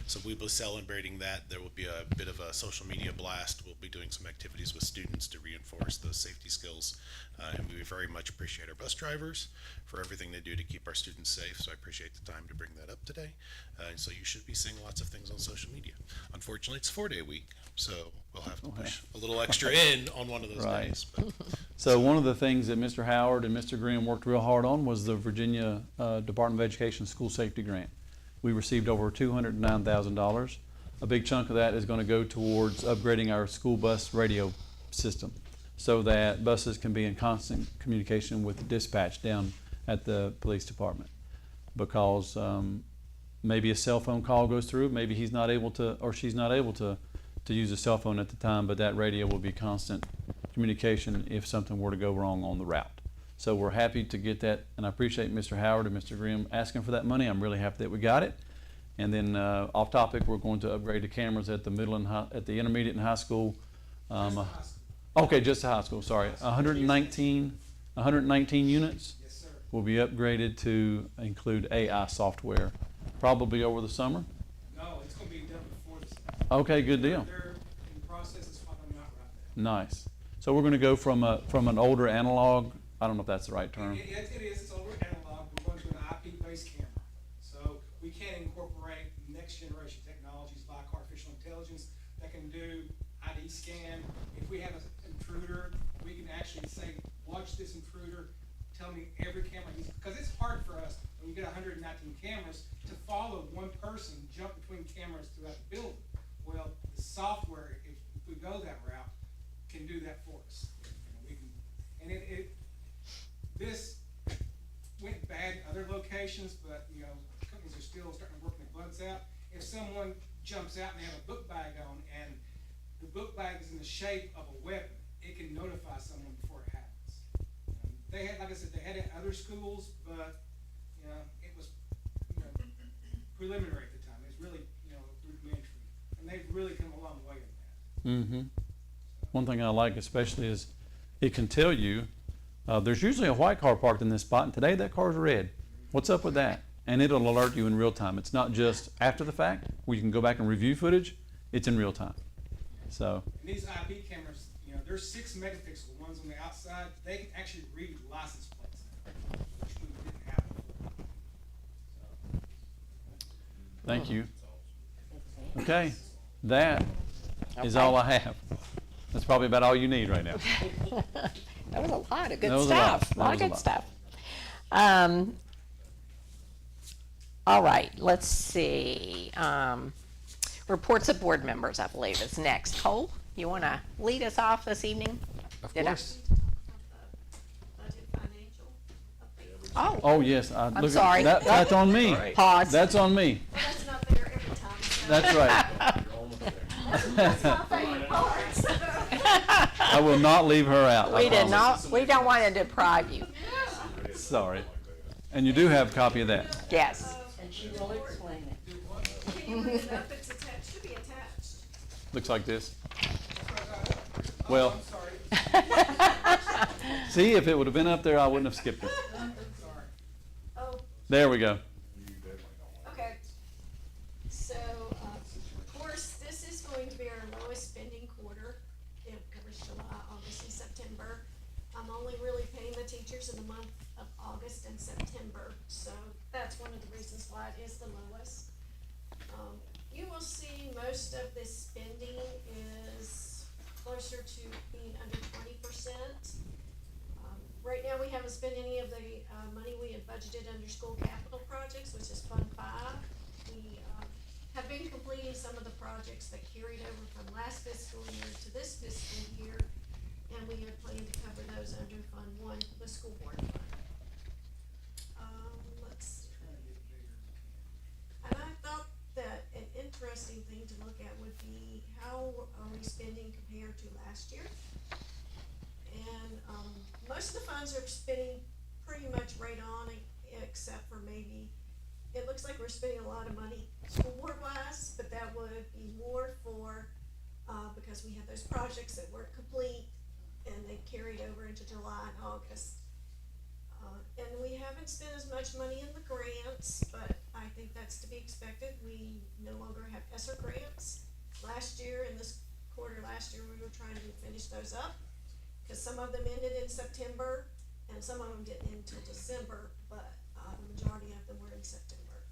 So we'll be celebrating that. There will be a bit of a social media blast. We'll be doing some activities with students to reinforce those safety skills. And we very much appreciate our bus drivers for everything they do to keep our students safe. So I appreciate the time to bring that up today. And so you should be seeing lots of things on social media. Unfortunately, it's a 4-day week, so we'll have to push a little extra in on one of those days. But.
So one of the things that Mr. Howard and Mr. Grimm worked real hard on was the Virginia Department of Education School Safety Grant. We received over $209,000. A big chunk of that is going to go towards upgrading our school bus radio system so that buses can be in constant communication with the dispatch down at the police department. Because maybe a cell phone call goes through, maybe he's not able to, or she's not able to use a cell phone at the time, but that radio will be constant communication if something were to go wrong on the route. So we're happy to get that, and I appreciate Mr. Howard and Mr. Grimm asking for that money. I'm really happy that we got it. And then off topic, we're going to upgrade the cameras at the middle and at the intermediate and high school. Okay, just the high school. Sorry, 119 units.
Yes, sir.
Will be upgraded to include AI software, probably over the summer.
No, it's going to be done before this.
Okay, good deal.
They're in the process. It's probably not right now.
Nice. So we're going to go from an older analog. I don't know if that's the right term.
It is. It's older analog. We're going to an IP-based camera. So we can incorporate next generation technologies like artificial intelligence that can do ID scan. If we have an intruder, we can actually say, watch this intruder, tell me every camera he's, because it's hard for us when you get 119 cameras to follow one person, jump between cameras throughout the building. Well, the software, if we go that route, can do that for us. We can, and this went bad in other locations, but companies are still starting to work their bugs out. If someone jumps out and they have a book bag on, and the book bag is in the shape of a weapon, it can notify someone before it happens. They had, like I said, they had it at other schools, but it was preliminary at the time. It was really rudimentary, and they've really come a long way in that.
Mm-hmm. One thing I like especially is it can tell you there's usually a white car parked in this spot, and today that car's red. What's up with that? And it'll alert you in real time. It's not just after the fact where you can go back and review footage. It's in real time. So.
And these IP cameras, there's 6 megapixel ones on the outside. They can actually read license plates, which we didn't have before.
Thank you. Okay, that is all I have. That's probably about all you need right now.
That was a lot of good
That was a
stuff.
lot.
A lot of
That
good
was a
stuff. All right, let's see. Reports of board members, I believe, is next. Cole, you want to lead us off this evening?
Of
Did I-
course.
Oh,
Oh, yes.
I'm sorry.
That's on me.
Pause.
That's on me.
That's not there every time. So.
That's right.
That's my favorite part. So.
I will not leave her out. I
We did
promise.
not, we don't want to deprive you.
Sorry. And you do have a copy of that.
Yes.
And she will explain it.
Can you bring it up? It's attached. Should be attached.
Looks like this. Well,
I'm sorry.
see, if it would have been up there, I wouldn't have skipped it.
Oh,
There we go.
okay. So, of course, this is going to be our lowest spending quarter. It covers July, August, and September. I'm only really paying the teachers in the month of August and September, so that's one of the reasons why it is the lowest. You will see most of this spending is closer to being under 20%. Right now, we haven't spent any of the money we had budgeted under school capital projects, which is Fund 5. We have been completing some of the projects that carried over from last fiscal year to this fiscal year, and we are planning to cover those under Fund 1, the school board fund. Let's see. And I thought that an interesting thing to look at would be how are we spending compared to last year? And most of the funds are spending pretty much right on, except for maybe, it looks like we're spending a lot of money school board wise, but that would be more for, because we had those projects that weren't complete and they carried over into July and August. And we haven't spent as much money in the grants, but I think that's to be expected. We no longer have ESSER grants. Last year, in this quarter last year, we were trying to finish those up, because some of them ended in September and some of them didn't end until December, but the majority of them were in September.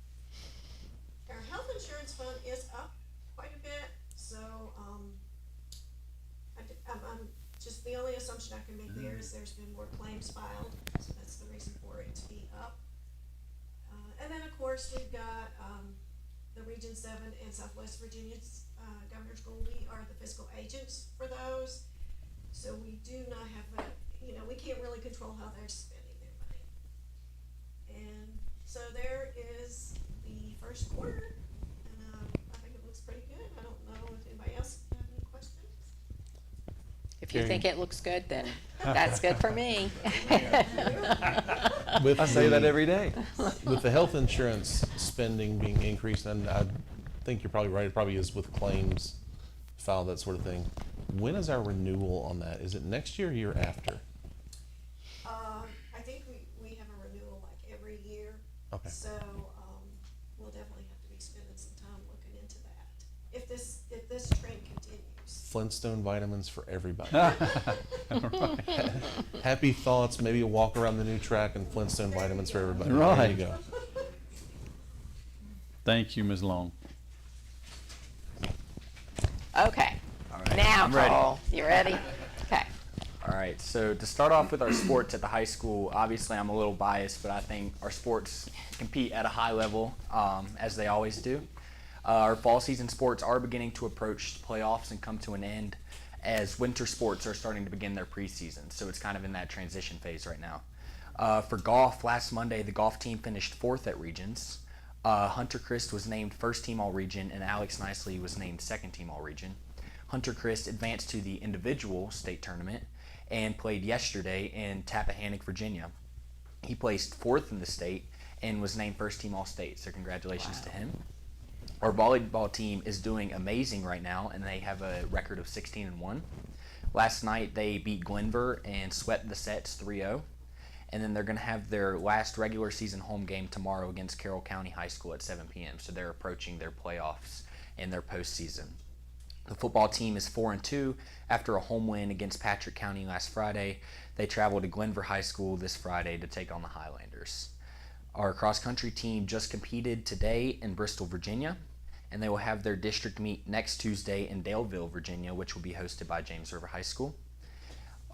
Our health insurance fund is up quite a bit, so I'm just, the only assumption I can make there is there's been more claims filed, so that's the reason for it to be up. And then, of course, we've got the Region 7 and Southwest Virginia's Governor's School. We are the fiscal agents for those. So we do not have we can't really control how they're spending their money. And so there is the first quarter, and I think it looks pretty good. I don't know if anybody else have any questions.
If you think it looks good, then that's good for me.
I say that every day.
With the health insurance spending being increased, and I think you're probably right, it probably is with claims filed, that sort of thing. When is our renewal on that? Is it next year or year after?
I think we have a renewal like every year.
Okay.
So, we'll definitely have to be spending some time looking into that. If this trend continues.
Flintstone vitamins for everybody. Happy thoughts, maybe a walk around the new track, and Flintstone vitamins for everybody. There
Right.
you go.
Thank you, Ms. Long.
Okay.
All right.
Now,
I'm ready.
Cole, you ready? Okay.
All right, so to start off with our sports at the high school, obviously I'm a little biased, but I think our sports compete at a high level, as they always do. Our fall season sports are beginning to approach playoffs and come to an end as winter sports are starting to begin their preseason, so it's kind of in that transition phase right now. For golf, last Monday the golf team finished 4th at Regions. Hunter Christ was named first team all-region, and Alex Nicely was named second team all-region. Hunter Christ advanced to the individual state tournament and played yesterday in Tappahannock, Virginia. He placed 4th in the state and was named first team all-state, so congratulations to him. Our volleyball team is doing amazing right now, and they have a record of 16-1. Last night they beat Glenver and swept the sets 3-0. And then they're going to have their last regular season home game tomorrow against Carroll County High School at 7 p.m. So they're approaching their playoffs and their postseason. The football team is 4-2 after a home win against Patrick County last Friday. They travel to Glenver High School this Friday to take on the Highlanders. Our cross-country team just competed today in Bristol, Virginia, and they will have their district meet next Tuesday in Daleville, Virginia, which will be hosted by James River High School.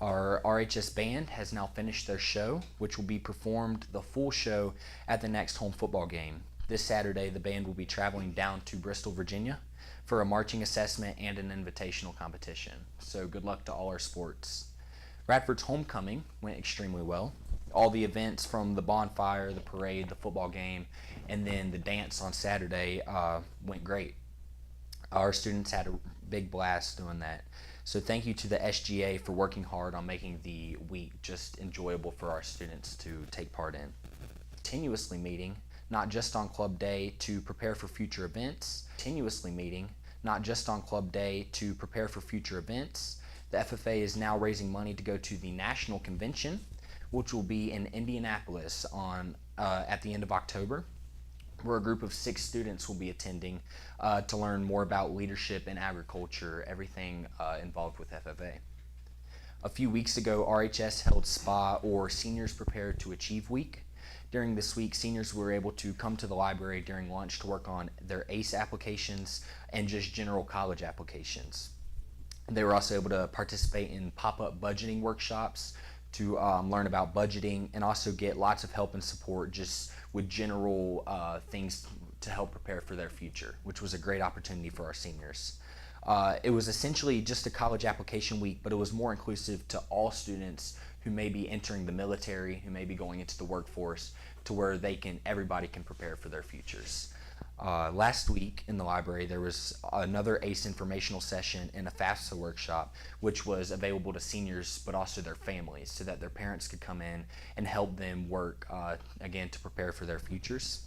Our RHS band has now finished their show, which will be performed the full show at the next home football game. This Saturday, the band will be traveling down to Bristol, Virginia for a marching assessment and an invitational competition. So good luck to all our sports. Radford's homecoming went extremely well. All the events from the bonfire, the parade, the football game, and then the dance on Saturday went great. Our students had a big blast doing that. So thank you to the SGA for working hard on making the week just enjoyable for our students to take part in. Continuously meeting, not just on club day to prepare for future events. Continuously meeting, not just on club day to prepare for future events. The FFA is now raising money to go to the national convention, which will be in Indianapolis at the end of October, where a group of 6 students will be attending to learn more about leadership in agriculture, everything involved with FFA. A few weeks ago, RHS held SPA, or Seniors Prepared to Achieve Week. During this week, seniors were able to come to the library during lunch to work on their ACE applications and just general college applications. They were also able to participate in pop-up budgeting workshops to learn about budgeting and also get lots of help and support just with general things to help prepare for their future, which was a great opportunity for our seniors. It was essentially just a college application week, but it was more inclusive to all students who may be entering the military, who may be going into the workforce, to where everybody can prepare for their futures. Last week in the library, there was another ACE informational session and a FAFSA workshop, which was available to seniors, but also their families, so that their parents could come in and help them work, again, to prepare for their futures.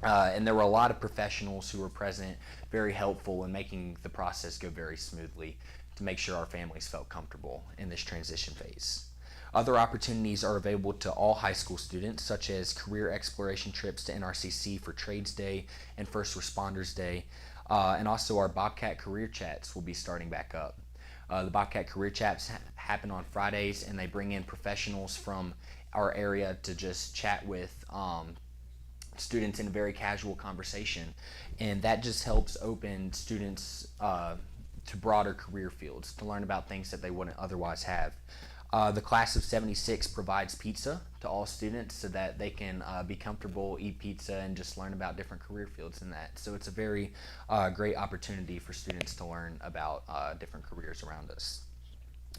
And there were a lot of professionals who were present, very helpful in making the process go very smoothly to make sure our families felt comfortable in this transition phase. Other opportunities are available to all high school students, such as career exploration trips to NRCC for Trades Day and First Responders Day, and also our Bobcat Career Chats will be starting back up. The Bobcat Career Chats happen on Fridays, and they bring in professionals from our area to just chat with students in a very casual conversation, and that just helps open students to broader career fields, to learn about things that they wouldn't otherwise have. The class of 76 provides pizza to all students so that they can be comfortable, eat pizza, and just learn about different career fields in that. So it's a very great opportunity for students to learn about different careers around us.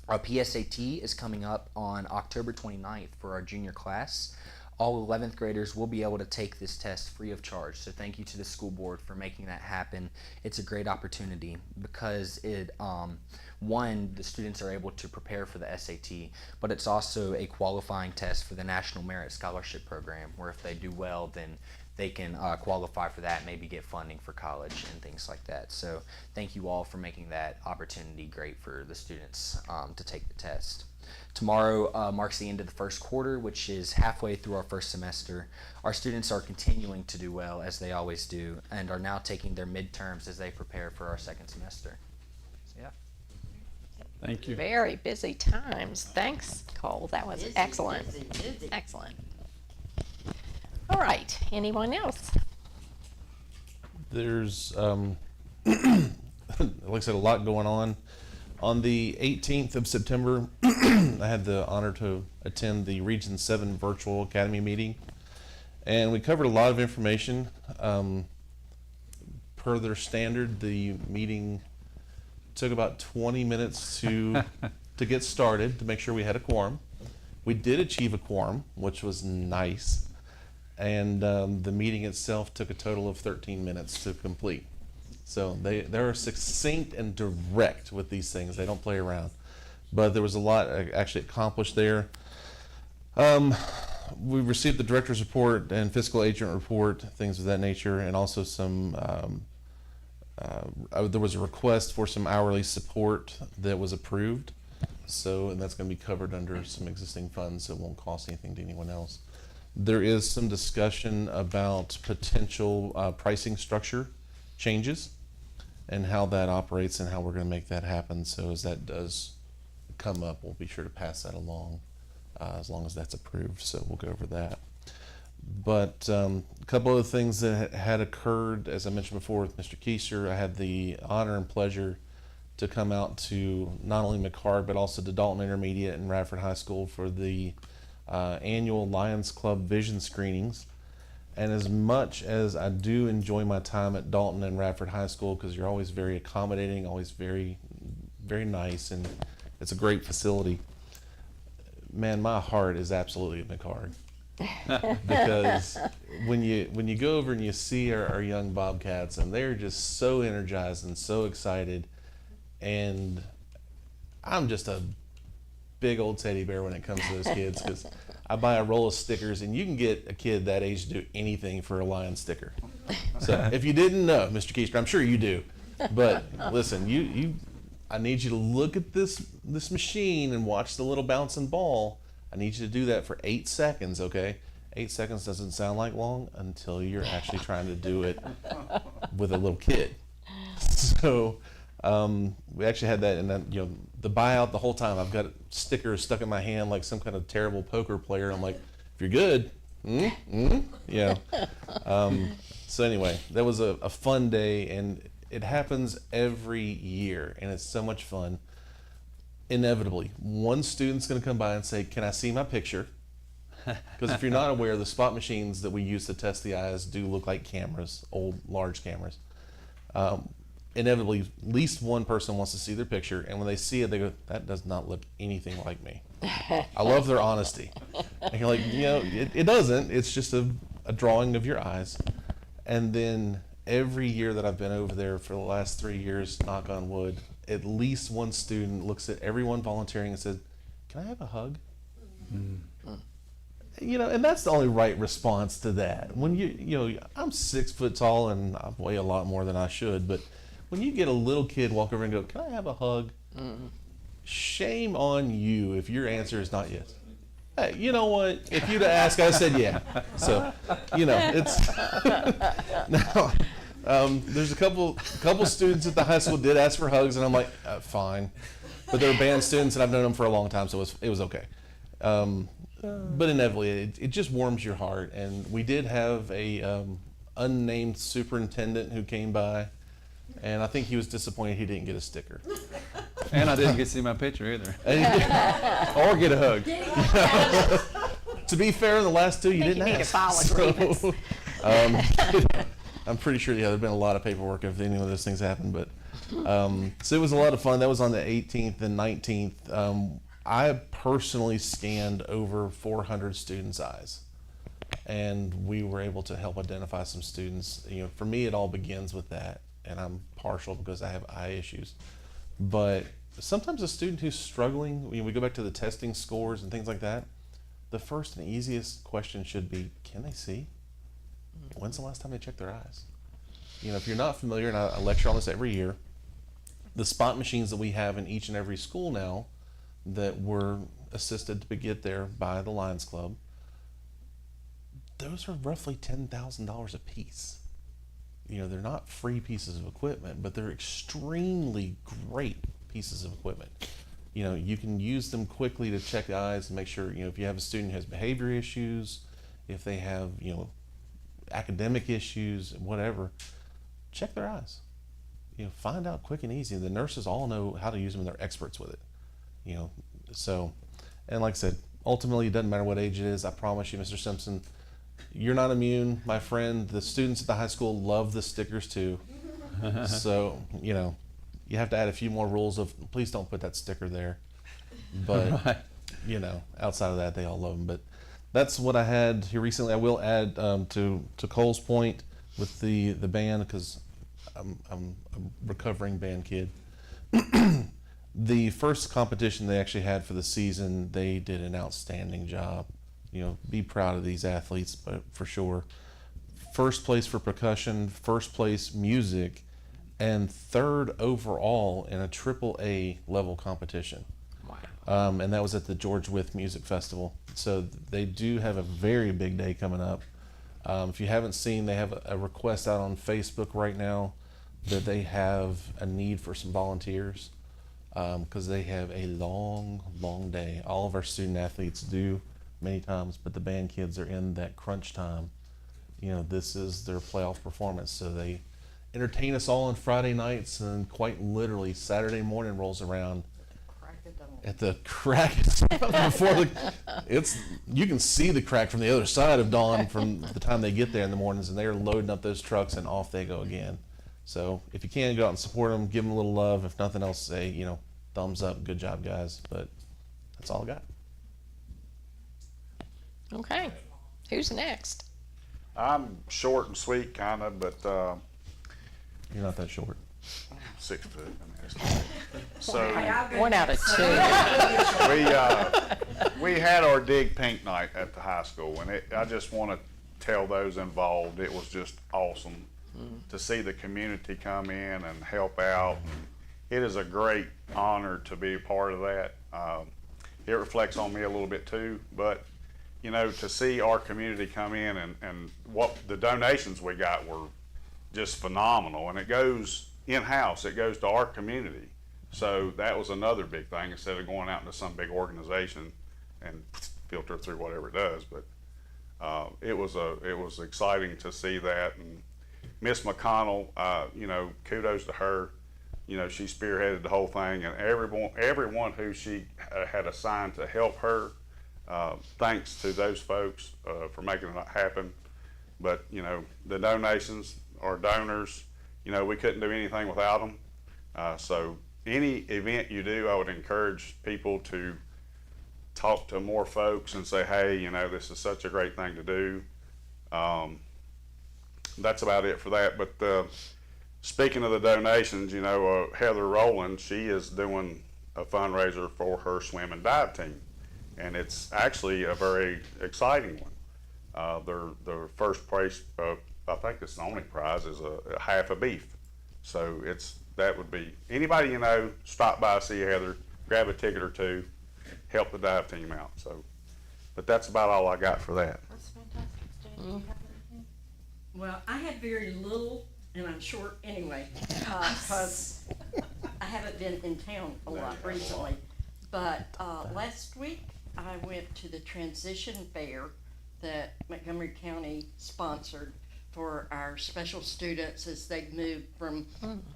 Our PSAT is coming up on October 29th for our junior class. all 11th graders will be able to take this test free of charge. So thank you to the school board for making that happen. It's a great opportunity because it, one, the students are able to prepare for the SAT, but it's also a qualifying test for the National Merit Scholarship Program, where if they do well, then they can qualify for that, maybe get funding for college and things like that. So thank you all for making that opportunity great for the students to take the test. Tomorrow marks the end of the first quarter, which is halfway through our first semester. Our students are continuing to do well, as they always do, and are now taking their midterms as they prepare for our second semester. So, yeah.
Thank you.
Very busy times. Thanks, Cole. That was
Busy,
excellent.
busy.
Excellent. All right. Anyone else?
There's, like I said, a lot going on. On the 18th of September, I had the honor to attend the Region 7 Virtual Academy meeting, and we covered a lot of information. Per their standard, the meeting took about 20 minutes to get started, to make sure we had a quorum. We did achieve a quorum, which was nice, and the meeting itself took a total of 13 minutes to complete. So they're succinct and direct with these things. They don't play around. But there was a lot actually accomplished there. We received the director's report and fiscal agent report, things of that nature, and also some, there was a request for some hourly support that was approved. So, and that's going to be covered under some existing funds, so it won't cost anything to anyone else. There is some discussion about potential pricing structure changes and how that operates and how we're going to make that happen. So as that does come up, we'll be sure to pass that along as long as that's approved. So we'll go over that. But a couple of things that had occurred, as I mentioned before with Mr. Keister, I had the honor and pleasure to come out to not only McHarg, but also to Dalton Intermediate and Radford High School for the annual Lions Club vision screenings. And as much as I do enjoy my time at Dalton and Radford High School, because you're always very accommodating, always very, very nice, and it's a great facility, man, my heart is absolutely at McHarg. Because when you go over and you see our young Bobcats, and they're just so energized and so excited, and I'm just a big old teddy bear when it comes to those kids, because I buy a roll of stickers, and you can get a kid that age to do anything for a Lion sticker. So if you didn't know, Mr. Keister, I'm sure you do, but listen, I need you to look at this machine and watch the little bouncing ball. I need you to do that for 8 seconds, okay? 8 seconds doesn't sound like long until you're actually trying to do it with a little kid. So we actually had that, and then, the buyout the whole time. I've got stickers stuck in my hand like some kind of terrible poker player. I'm like, if you're good, yeah. So anyway, that was a fun day, and it happens every year, and it's so much fun. Inevitably, one student's going to come by and say, "Can I see my picture?" Because if you're not aware, the spot machines that we use to test the eyes do look like cameras, old large cameras. Inevitably, at least one person wants to see their picture, and when they see it, they go, "That does not look anything like me." I love their honesty. And you're like, it doesn't. It's just a drawing of your eyes. And then every year that I've been over there for the last 3 years, knock on wood, at least one student looks at everyone volunteering and says, "Can I have a hug?" And that's the only right response to that. When I'm 6 foot tall and I weigh a lot more than I should, but when you get a little kid walk over and go, "Can I have a hug?" Shame on you if your answer is not yes. Hey, you know what? If you'd have asked, I said yeah. So, it's now. There's a couple students at the high school did ask for hugs, and I'm like, fine. But they were band students, and I've known them for a long time, so it was okay. But inevitably, it just warms your heart. And we did have a unnamed superintendent who came by, and I think he was disappointed he didn't get a sticker.
And I didn't get to see my picture either.
Or get a hug. To be fair, in the last two, you didn't ask. So, I'm pretty sure, there's been a lot of paperwork if any of those things happen. But so it was a lot of fun. That was on the 18th and 19th. I personally scanned over 400 students' eyes. and we were able to help identify some students. You know, for me, it all begins with that, and I'm partial because I have eye issues. But sometimes a student who's struggling, we go back to the testing scores and things like that, the first and easiest question should be, can they see? When's the last time they checked their eyes? You know, if you're not familiar, and I lecture on this every year, the spot machines that we have in each and every school now that were assisted to get there by the Lions Club, those are roughly $10,000 a piece. You know, they're not free pieces of equipment, but they're extremely great pieces of equipment. You know, you can use them quickly to check the eyes and make sure, you know, if you have a student who has behavior issues, if they have, you know, academic issues, whatever, check their eyes. You know, find out quick and easy. The nurses all know how to use them and they're experts with it. You know, so, and like I said, ultimately it doesn't matter what age it is. I promise you, Mr. Simpson, you're not immune, my friend. The students at the high school love the stickers too. So, you know, you have to add a few more rules of please don't put that sticker there. But, you know, outside of that, they all love them. But that's what I had here recently. I will add to Cole's point with the band, because I'm a recovering band kid. The first competition they actually had for the season, they did an outstanding job. You know, be proud of these athletes, but for sure. First place for percussion, first place music, and third overall in a AAA level competition. Wow. And that was at the George Wythe Music Festival. So they do have a very big day coming up. If you haven't seen, they have a request out on Facebook right now that they have a need for some volunteers, because they have a long, long day. All of our student athletes do many times, but the band kids are in that crunch time. You know, this is their playoff performance, so they entertain us all on Friday nights, and quite literally Saturday morning rolls around at the crack before you can see the crack from the other side of dawn from the time they get there in the mornings, and they're loading up those trucks and off they go again. So if you can, go out and support them, give them a little love. If nothing else, say, you know, thumbs up, good job, guys. But that's all I got.
Okay, who's next?
I'm short and sweet, kind of, but
you're not that short.
6 foot. I mean, so
1 out of 2.
we had our Dig Pink night at the high school, and I just want to tell those involved, it was just awesome to see the community come in and help out. It is a great honor to be a part of that. It reflects on me a little bit too, but you know, to see our community come in and what the donations we got were just phenomenal, and it goes in-house, it goes to our community. So that was another big thing, instead of going out into some big organization and filter through whatever it does. But it was exciting to see that. And Miss McConnell, you know, kudos to her. You know, she spearheaded the whole thing, and everyone who she had assigned to help her, thanks to those folks for making it happen. But you know, the donations, our donors, you know, we couldn't do anything without them. So any event you do, I would encourage people to talk to more folks and say, hey, you know, this is such a great thing to do. That's about it for that. But speaking of the donations, you know, Heather Rowland, she is doing a fundraiser for her swim and dive team. And it's actually a very exciting one. Their first place, I think it's the only prize, is a half a beef. So that would be, anybody you know, stop by, see Heather, grab a ticket or two, help the dive team out. So, but that's about all I got for that.
That's fantastic. Jan, do you have anything? Well, I had very little, and I'm short anyway, because I haven't been in town a lot recently. But last week I went to the transition fair that Montgomery County sponsored for our special students as they move from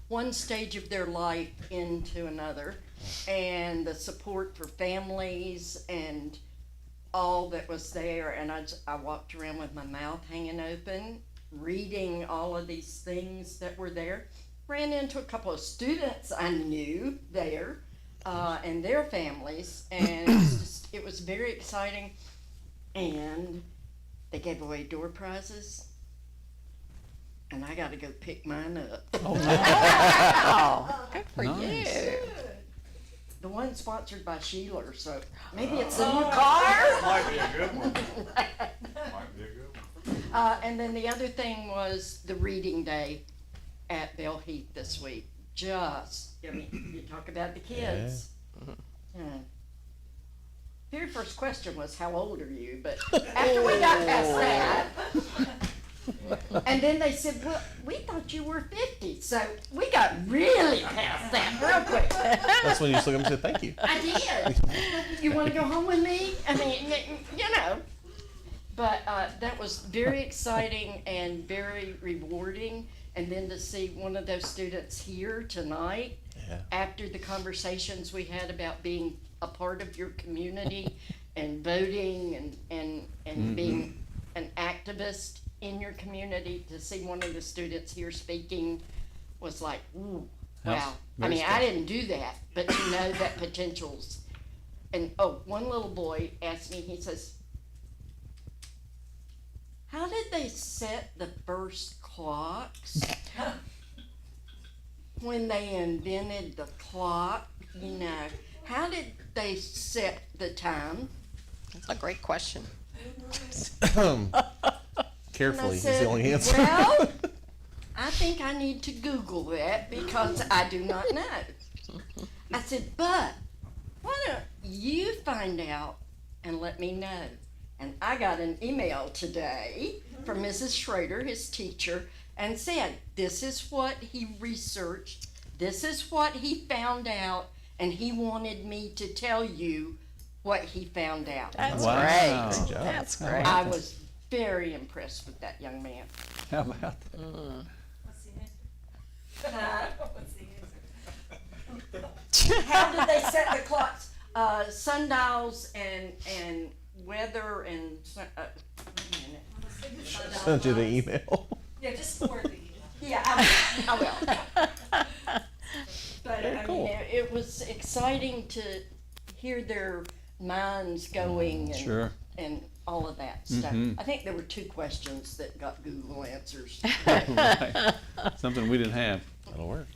one stage of their life into another, and the support for families and all that was there. And I walked around with my mouth hanging open, reading all of these things that were there. Ran into a couple of students I knew there and their families, and it was very exciting. And they gave away door prizes, and I got to go pick mine up.
Oh, wow. Good for
Nice.
you.
The one sponsored by Sheeler, so maybe it's a new car.
Might be a good one. Might be a good one.
And then the other thing was the reading day at Bell Heath this week. I mean, you talk about the kids. Yeah. Very first question was, how old are you? But after we got past that, and then they said, well, we thought you were 50. So we got really past that real quick.
That's when you just look at them and say, thank you.
I did. You want to go home with me? I mean, you know. But that was very exciting and very rewarding. And then to see one of those students here tonight, after the conversations we had about being a part of your community and voting and being an activist in your community, to see one of the students here speaking was like, ooh, wow. I mean, I didn't do that, but to know that potentials. And one little boy asked me, he says, how did they set the first clocks? When they invented the clock, you know, how did they set the time?
That's a great question.
Carefully is
said,
the only answer.
Well, I think I need to Google that because I do not know. I said, but why don't you find out and let me know? And I got an email today from Mrs. Schrader, his teacher, and said, this is what he researched, this is what he found out, and he wanted me to tell you what he found out.
That's
Wow.
great.
Good job.
That's great.
I was very impressed with that young man.
How about that?
How did they set the clocks? Sundials and weather and wait a minute.
Sent you the email.
Yeah, just forward the email. Yeah, I will. But
Very
I
cool.
mean, it was exciting to hear their minds going and all of that stuff. I think there were 2 questions that got Google answers.
Right. Something we didn't have.
That'll work.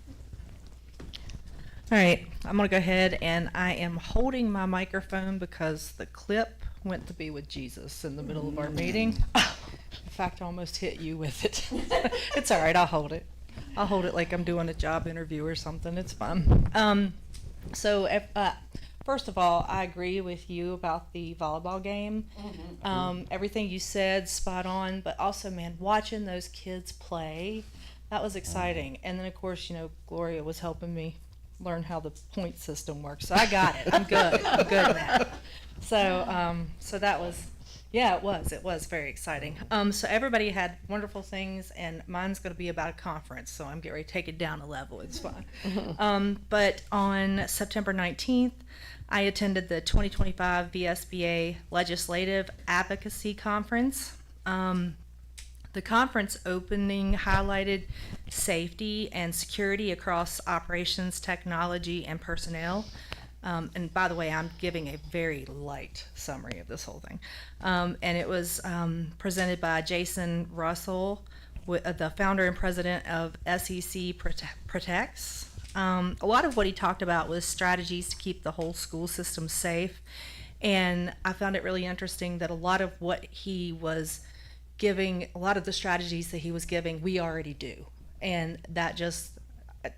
All right, I'm gonna go ahead and I am holding my microphone because the clip went to be with Jesus in the middle of our meeting. In fact, I almost hit you with it. It's all right, I'll hold it. I'll hold it like I'm doing a job interview or something. It's fun. First of all, I agree with you about the volleyball game. Everything you said, spot on. But also, man, watching those kids play, that was exciting. And then, of course, you know, Gloria was helping me learn how the point system works. So I got it. I'm good. I'm good at that. So that was, yeah, it was very exciting. So everybody had wonderful things, and mine's going to be about a conference, so I'm getting ready to take it down a level. It's fine. But on September 19th, I attended the 2025 VSBA Legislative Advocacy Conference. The conference opening highlighted safety and security across operations, technology, and personnel. And by the way, I'm giving a very light summary of this whole thing. And it was presented by Jason Russell, the founder and president of SEC Protects. A lot of what he talked about was strategies to keep the whole school system safe. And I found it really interesting that a lot of what he was giving, a lot of the strategies that he was giving, we already do. And that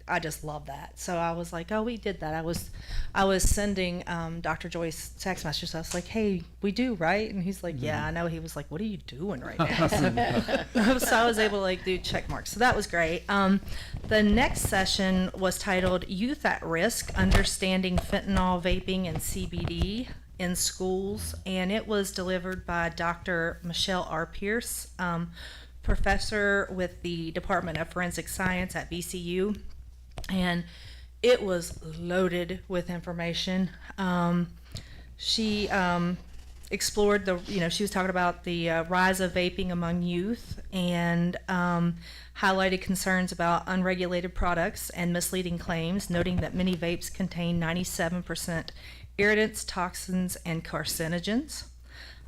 I just love that. So I was like, oh, we did that. I was sending Dr. Joyce text messages. I was like, hey, we do, right? And he's like, yeah, I know. He was like, what are you doing right now? So I was able to like do check marks. So that was great. The next session was titled Youth at Risk, Understanding Fentanyl, Vaping, and CBD in Schools. And it was delivered by Dr. Michelle R. Pierce, professor with the Department of Forensic Science at VCU. And it was loaded with information. She explored she was talking about the rise of vaping among youth and highlighted concerns about unregulated products and misleading claims, noting that many vapes contain 97% irritants, toxins, and carcinogens.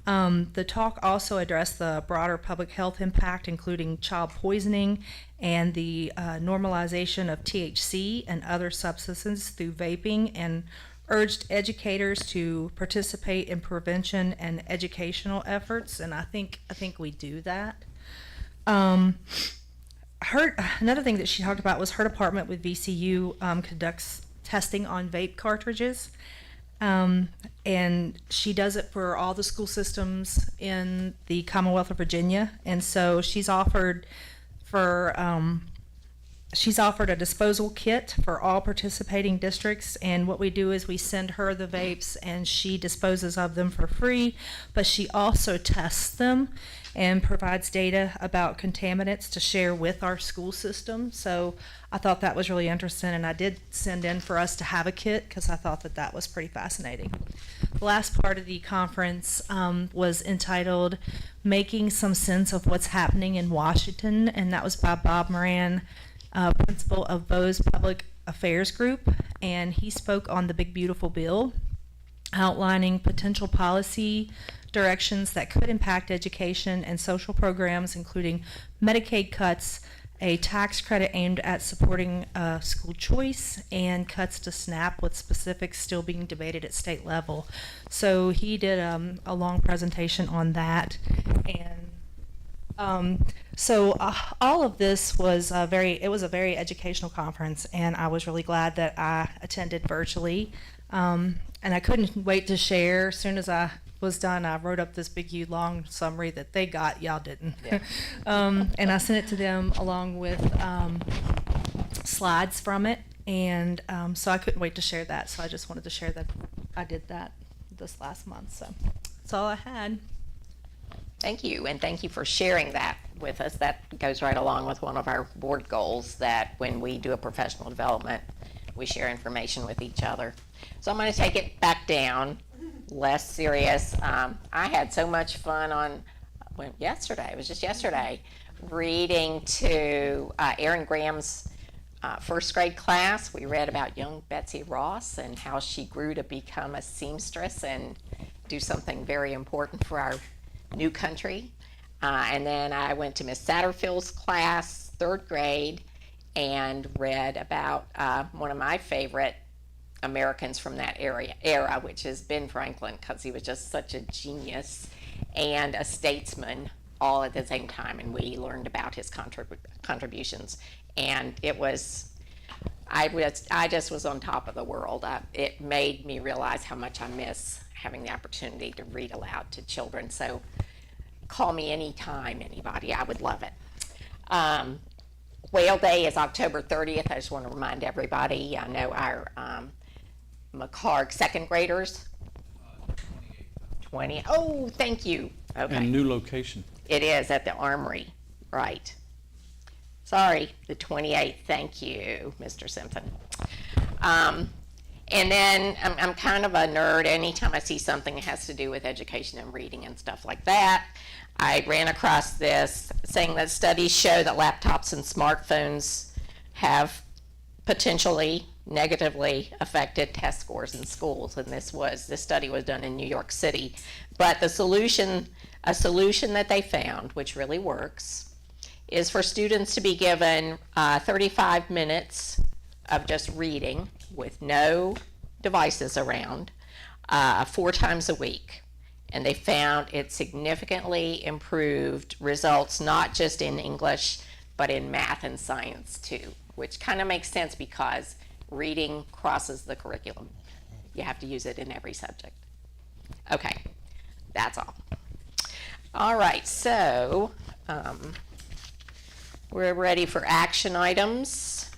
The talk also addressed the broader public health impact, including child poisoning and the normalization of THC and other substances through vaping, and urged educators to participate in prevention and educational efforts. And I think we do that. Another thing that she talked about was her department with VCU conducts testing on vape cartridges. And she does it for all the school systems in the Commonwealth of Virginia. And so she's offered a disposal kit for all participating districts. And what we do is we send her the vapes and she disposes of them for free, but she also tests them and provides data about contaminants to share with our school system. So I thought that was really interesting, and I did send in for us to have a kit because I thought that was pretty fascinating. The last part of the conference was entitled Making Some Sense of What's Happening in Washington, and that was by Bob Moran, principal of Bose Public Affairs Group, and he spoke on the Big Beautiful Bill, outlining potential policy directions that could impact education and social programs, including Medicaid cuts, a tax credit aimed at supporting school choice, and cuts to SNAP, with specifics still being debated at state level. So he did a long presentation on that, and so all of this was a very educational conference, and I was really glad that I attended virtually, and I couldn't wait to share. As soon as I was done, I wrote up this big, huge, long summary that they got, y'all didn't. Yeah. And I sent it to them along with slides from it, and so I couldn't wait to share that. So I just wanted to share that I did that this last month. So that's all I had.
Thank you, and thank you for sharing that with us. That goes right along with one of our board goals, that when we do a professional development, we share information with each other. So I'm going to take it back down, less serious. I had so much fun yesterday, it was just yesterday, reading to Aaron Graham's first grade class. We read about young Betsy Ross and how she grew to become a seamstress and do something very important for our new country. And then I went to Miss Satterfield's class, third grade, and read about one of my favorite Americans from that era, which is Ben Franklin, because he was just such a genius and a statesman all at the same time, and we learned about his contributions, and I just was on top of the world. It made me realize how much I miss having the opportunity to read aloud to children. So call me anytime, anybody. I would love it. Whale Day is October 30th. I just want to remind everybody. I know our McHarg second graders. 20. Oh, thank you. Okay.
And new location.
It is at the Armory, right? Sorry, the 28th. Thank you, Mr. Simpson. And then I'm kind of a nerd. Anytime I see something that has to do with education and reading and stuff like that, I ran across this saying that studies show that laptops and smartphones have potentially negatively affected test scores in schools. And this study was done in New York City. But a solution that they found, which really works, is for students to be given 35 minutes of just reading with no devices around 4 times a week. And they found it significantly improved results, not just in English, but in math and science too, which kind of makes sense because reading crosses the curriculum. You have to use it in every subject. Okay, that's all. All right, so we're ready for action items.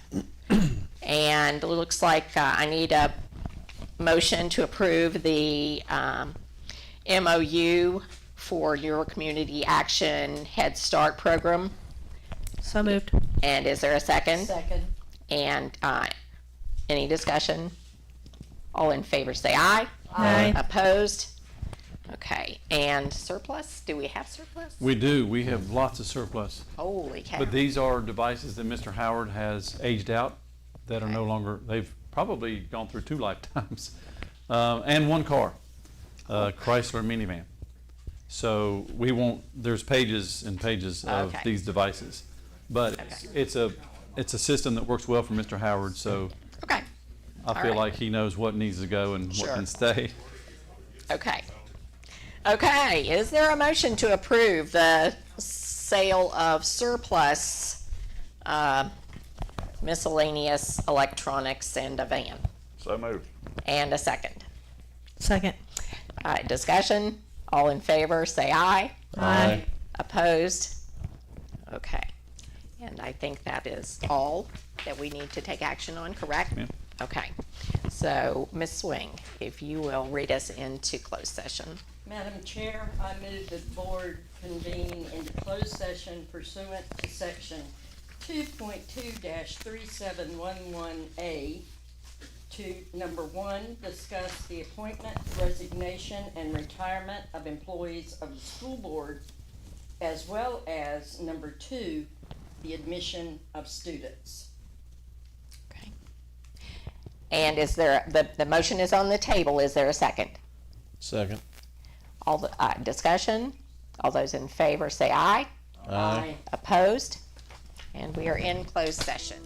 And it looks like I need a motion to approve the MOU for your Community Action Head Start program.
So moved.
And is there a second?
Second.
And any discussion? All in favor say aye.
Aye.
Opposed? Okay. And surplus? Do we have surplus?
We do. We have lots of surplus.
Holy cow.
But these are devices that Mr. Howard has aged out that are no longer, they've probably gone through 2 lifetimes. And 1 car, Chrysler minivan. So we won't, there's pages and pages of
Okay.
these devices. But it's a system that works well for Mr. Howard, so
Okay.
I feel
right.
like he knows what needs to go and what
Sure.
can stay.
Okay. Okay, is there a motion to approve the sale of surplus miscellaneous electronics and a van?
So moved.
And a second.
Second.
All right, discussion. All in favor, say aye.
Aye.
Opposed? Okay. And I think that is all that we need to take action on, correct?
Yeah.
Okay. So, Ms. Swing, if you will read us into closed session.
Madam Chair, I move that the board convene into closed session pursuant to section 2.2-3711A to number 1, discuss the appointment, resignation, and retirement of employees of the school board, as well as number 2, the admission of students.
Okay. And is there, the motion is on the table, is there a second?
Second.
All the, discussion, all those in favor say aye.
Aye.
Opposed? And we are in closed session.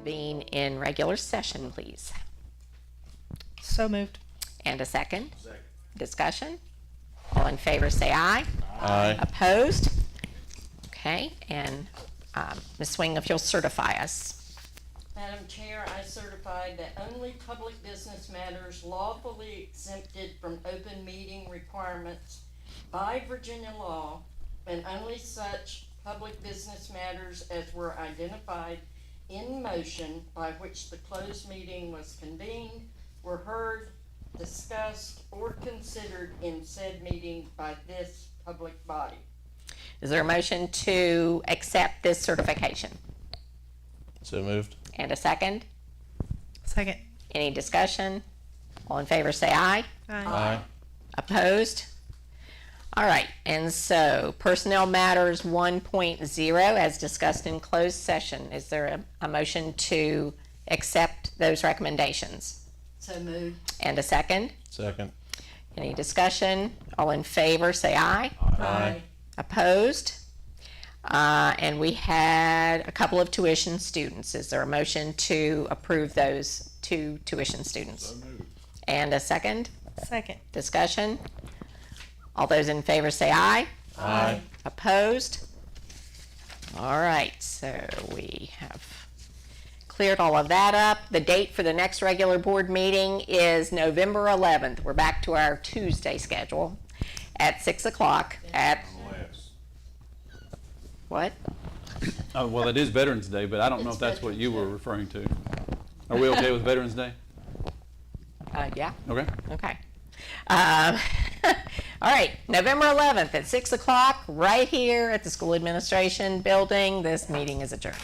convene in regular session, please.
So moved.
And a second? Second. Discussion? All in favor say aye.
Aye.
Opposed? Okay, and Ms. Swing, if you'll certify us.
Madam Chair, I certify that only public business matters lawfully exempted from open meeting requirements by Virginia law, and only such public business matters as were identified in motion by which the closed meeting was convened, were heard, discussed, or considered in said meeting by this public body.
Is there a motion to accept this certification?
So moved.
And a second?
Second.
Any discussion? All in favor say aye.
Aye.
Opposed? All right, and so Personnel Matters 1.0 as discussed in closed session. Is there a motion to accept those recommendations?
So moved.
And a second?
Second.
Any discussion? All in favor say aye.
Aye.
Opposed? And we had a couple of tuition students. Is there a motion to approve those 2 tuition students?
So moved.
And a second?
Second.
Discussion? All those in favor say aye.
Aye.
Opposed? All right, so we have cleared all of that up. The date for the next regular board meeting is November 11th. We're back to our Tuesday schedule at 6 o'clock at... What?
Oh, well, it is Veterans Day, but I don't know if that's what you were referring to. Are we okay with Veterans Day?
Yeah.
Okay.
Okay. All right, November 11th at 6 o'clock, right here at the school administration building. This meeting is adjourned.